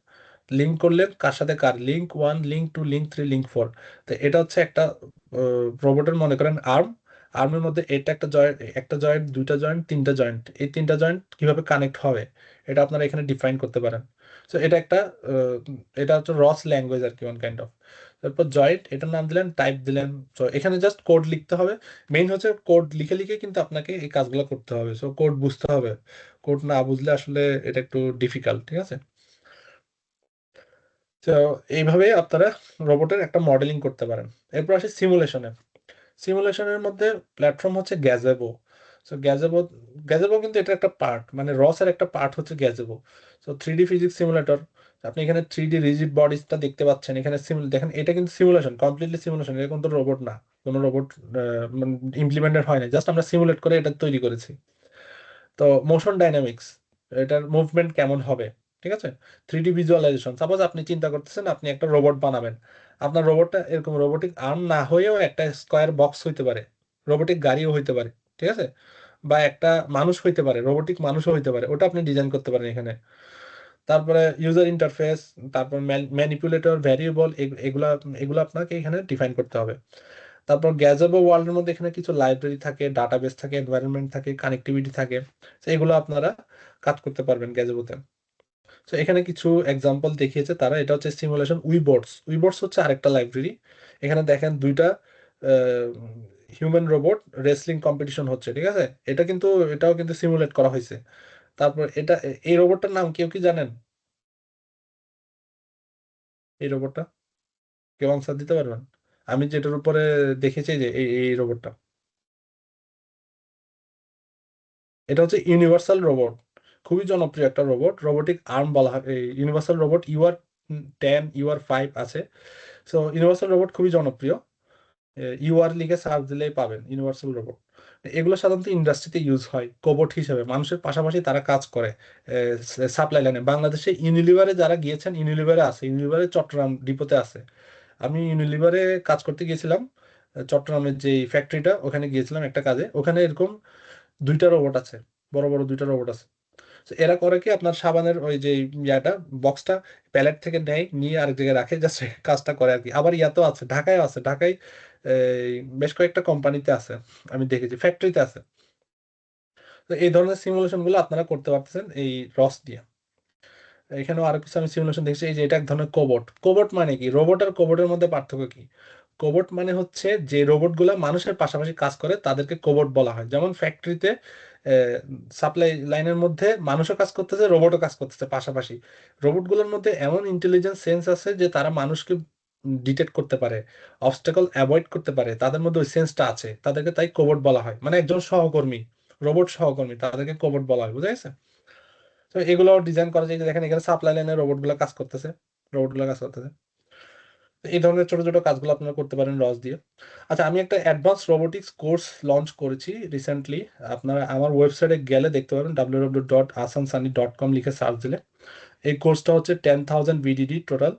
লিঙ্ক করলেন কার সাথে কার, link one, link two, link three, link four. তো এটা হচ্ছে একটা রোবটের মনে করেন আর্ম, আর্মের মধ্যে এটা একটা জয়েন্ট, দুইটা জয়েন্ট, তিনটা জয়েন্ট, এই তিনটা জয়েন্ট কিভাবে কানেক্ট হবে এটা আপনারা এখানে ডিফাইন করতে পারেন। সো এটা একটা এটা হচ্ছে রস ল্যাঙ্গুয়েজ আর কি, ওয়ান কাইন্ড অফ। তারপর জয়েন্ট, এটার নাম দিলেন, টাইপ দিলেন। তো এখানে জাস্ট কোড লিখতে হবে। মেইন হচ্ছে কোড লিখে লিখে কিন্তু আপনাকে এই কাজগুলো করতে হবে, সো কোড বুঝতে হবে। কোড না বুঝলে আসলে এটা একটু ডিফিকাল্ট, ঠিক আছে? তো এইভাবে আপনারা রোবটের একটা মডেলিং করতে পারেন। এরপর আসে সিমুলেশনে। সিমুলেশনের মধ্যে প্ল্যাটফর্ম হচ্ছে গ্যাজেবো। সো গ্যাজেবো, গ্যাজেবো কিন্তু এটা একটা পার্ট, মানে রসের একটা পার্ট হচ্ছে Gazebo. So three D physics simulator, আপনি এখানে থ্রি ডি রিজিড বডিজটা দেখতে পাচ্ছেন এখানে, দেখেন এটা কিন্তু সিমুলেশন, কমপ্লিটলি সিমুলেশন, এটা কিন্তু রোবট না, কোনো রোবট ইমপ্লিমেন্টেড হয় না, জাস্ট আমরা সিমুলেট করে এটা তৈরি করেছি। তো মোশন ডাইনামিক্স, এটার মুভমেন্ট কেমন হবে, ঠিক আছে? থ্রি ডি ভিজুয়ালাইজেশন, সাপোজ আপনি চিন্তা করতেছেন আপনি একটা রোবট বানাবেন, আপনার রোবটটা এরকম রোবোটিক আর্ম না হয়েও একটা স্কোয়ার বক্স হইতে পারে, রোবোটিক গাড়িও হইতে পারে, ঠিক আছে? বা একটা মানুষ হইতে পারে, রোবোটিক মানুষও হইতে পারে, ওটা আপনি ডিজাইন করতে পারেন এখানে। তারপরে ইউজার ইন্টারফেস, তারপর ম্যানিপুলেটর, ভ্যারিয়েবল, এগুলা এগুলো আপনাকে এখানে ডিফাইন করতে হবে। তারপর গ্যাজেবো ওয়ার্ল্ডের মধ্যে এখানে কিছু লাইব্রেরি থাকে, ডাটাবেস থাকে, এনভায়রনমেন্ট থাকে, কানেক্টিভিটি থাকে। তো এগুলো আপনারা কাজ করতে পারবেন গ্যাজেবোতে। তো এখানে কিছু এক্সাম্পল দেখিয়েছে তারা, এটা হচ্ছে সিমুলেশন উইবোর্ডস। উইবোর্ডস হচ্ছে আরেকটা লাইব্রেরি। এখানে দেখেন দুইটা হিউম্যান রোবট রেসলিং কম্পিটিশন হচ্ছে, ঠিক আছে? এটা কিন্তু এটাও কিন্তু সিমুলেট করা হয়েছে। তারপর এটা এই রোবটটার নাম কেউ কি জানেন? এই রোবটটা কেউ আনসার দিতে পারবেন? আমি যেটার উপরে দেখেছি যে এই রোবটটা, এটা হচ্ছে ইউনিভার্সাল রোবট। খুবই জনপ্রিয় একটা রোবট, রোবোটিক আর্ম বলা হয়। এই ইউনিভার্সাল রোবট UR10, UR5 আছে। সো ইউনিভার্সাল রোবট খুবই জনপ্রিয়। UR লিখে সার্চ দিলেই পাবেন ইউনিভার্সাল রোবট। এগুলো সাধারণত ইন্ডাস্ট্রিতে ইউজ হয় কোবট হিসেবে, মানুষের পাশাপাশি তারা কাজ করে সাপ্লাই লাইনে। বাংলাদেশে ইউনিলিভারে যারা গিয়েছেন, ইউনিলিভারে আছে, ইউনিলিভারে চট্টগ্রাম ডিপোতে আছে। আমি ইউনিলিভারে কাজ করতে গিয়েছিলাম, চট্টগ্রামের যে ফ্যাক্টরিটা, ওখানে গিয়েছিলাম একটা কাজে, ওখানে এরকম দুইটা রোবট আছে, বড় বড় দুইটা রোবট আছে। তো এরা করে কি, আপনার সাবানের ওই যে ইয়াটা, বক্সটা প্যালেট থেকে নেয়, নিয়ে আরেক জায়গায় রাখে, জাস্ট কাজটা করে আর কি। আবার ইয়াতেও আছে, ঢাকায় আছে, ঢাকায় এই বেশ কয়েকটা কোম্পানিতে আছে, আমি দেখেছি ফ্যাক্টরিতে আছে। তো এই ধরনের সিমুলেশন গুলো আপনারা করতে পারতেছেন এই রস দিয়ে। এখানেও আরো কিছু আমি সিমুলেশন দেখছি, এই যে এটা এক ধরনের কোবট। কোবট মানে কি, রোবট আর কোবটের মধ্যে পার্থক্য কি? কোবট মানে হচ্ছে যে রোবট গুলা মানুষের পাশাপাশি কাজ করে তাদেরকে কোবট বলা হয়। যেমন ফ্যাক্টরিতে সাপ্লাই লাইনের মধ্যে মানুষও কাজ করতেছে, রোবটও কাজ করতেছে পাশাপাশি। রোবটগুলোর মধ্যে এমন ইন্টেলিজেন্স সেন্স আছে যে তারা মানুষকে ডিটেক্ট করতে পারে, অবস্টাকল অ্যাভয়েড করতে পারে, তাদের মধ্যে ওই সেন্সটা আছে, তাদেরকে তাই কোবট বলা হয়। মানে একজন সহকর্মী, রোবট সহকর্মী, তাদেরকে কোবট বলা হয়, বুঝা গেছে? তো এগুলো ডিজাইন করা যায়, যে দেখেন এখানে সাপ্লাই লাইনের রোবট গুলো কাজ করতেছে, রোবট গুলো কাজ করতেছে। এই ধরনের ছোট ছোট কাজগুলো আপনারা করতে পারেন রস দিয়ে। আচ্ছা, আমি একটা অ্যাডভান্স রোবোটিক্স কোর্স লঞ্চ করেছি রিসেন্টলি। আপনারা আমার ওয়েবসাইটে গেলে দেখতে পাবেন, www.asansani.com লিখে সার্চ দিলে। এই কোর্সটা হচ্ছে 10,000 ভিডিডি টোটাল।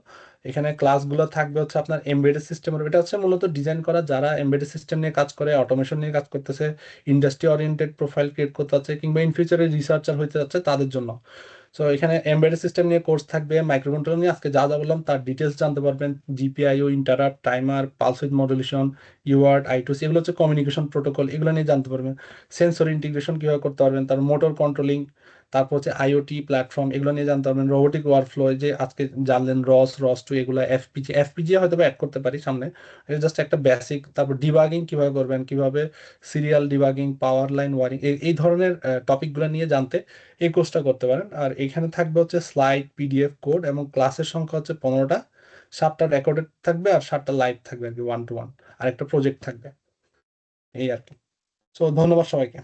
এখানে ক্লাসগুলো থাকবে হচ্ছে আপনার এমবেডেড সিস্টেমের, এটা হচ্ছে মূলত ডিজাইন করা যারা এমবেডেড সিস্টেম নিয়ে কাজ করে, অটোমেশন নিয়ে কাজ করতেছে, ইন্ডাস্ট্রি ওরিয়েন্টেড প্রোফাইল ক্রিয়েট করতে যাচ্ছে, কিংবা ইন ফিউচারে রিসার্চার হইতে যাচ্ছে তাদের জন্য। সো এখানে এমবেডেড সিস্টেম নিয়ে কোর্স থাকবে, মাইক্রোকন্ট্রোলার নিয়ে আজকে যা যা বললাম তার ডিটেলস জানতে পারবেন। GPIO, interrupt, timer, pulse width modulation, UART, I2C, এগুলো হচ্ছে কমিউনিকেশন প্রোটোকল, এগুলো নিয়ে জানতে পারবেন। সেন্সর ইন্টিগ্রেশন কিভাবে করতে পারবেন, তার মোটর কন্ট্রোলিং, তারপর হচ্ছে আইওটি প্ল্যাটফর্ম, এগুলো নিয়ে জানতে পারবেন। রোবোটিক ওয়ার্কফ্লো, যে আজকে জানলেন রস 2, এগুলো এফপিজি হয়তো অ্যাড করতে পারি সামনে, এটা জাস্ট একটা বেসিক। তারপর ডিবাগিং কিভাবে করবেন, কিভাবে serial debugging, power line wiring, এই ধরনের টপিকগুলো নিয়ে জানতে এই কোর্সটা করতে পারেন। আর এখানে থাকবে হচ্ছে স্লাইড, পিডিএফ, কোড, এবং ক্লাসের সংখ্যা হচ্ছে 15টা। 7টা রেকর্ডেড থাকবে আর 7টা লাইভ থাকবে আর কি, 1 to 1। আর একটা প্রজেক্ট থাকবে, এই আর কি। তো ধন্যবাদ সবাইকে।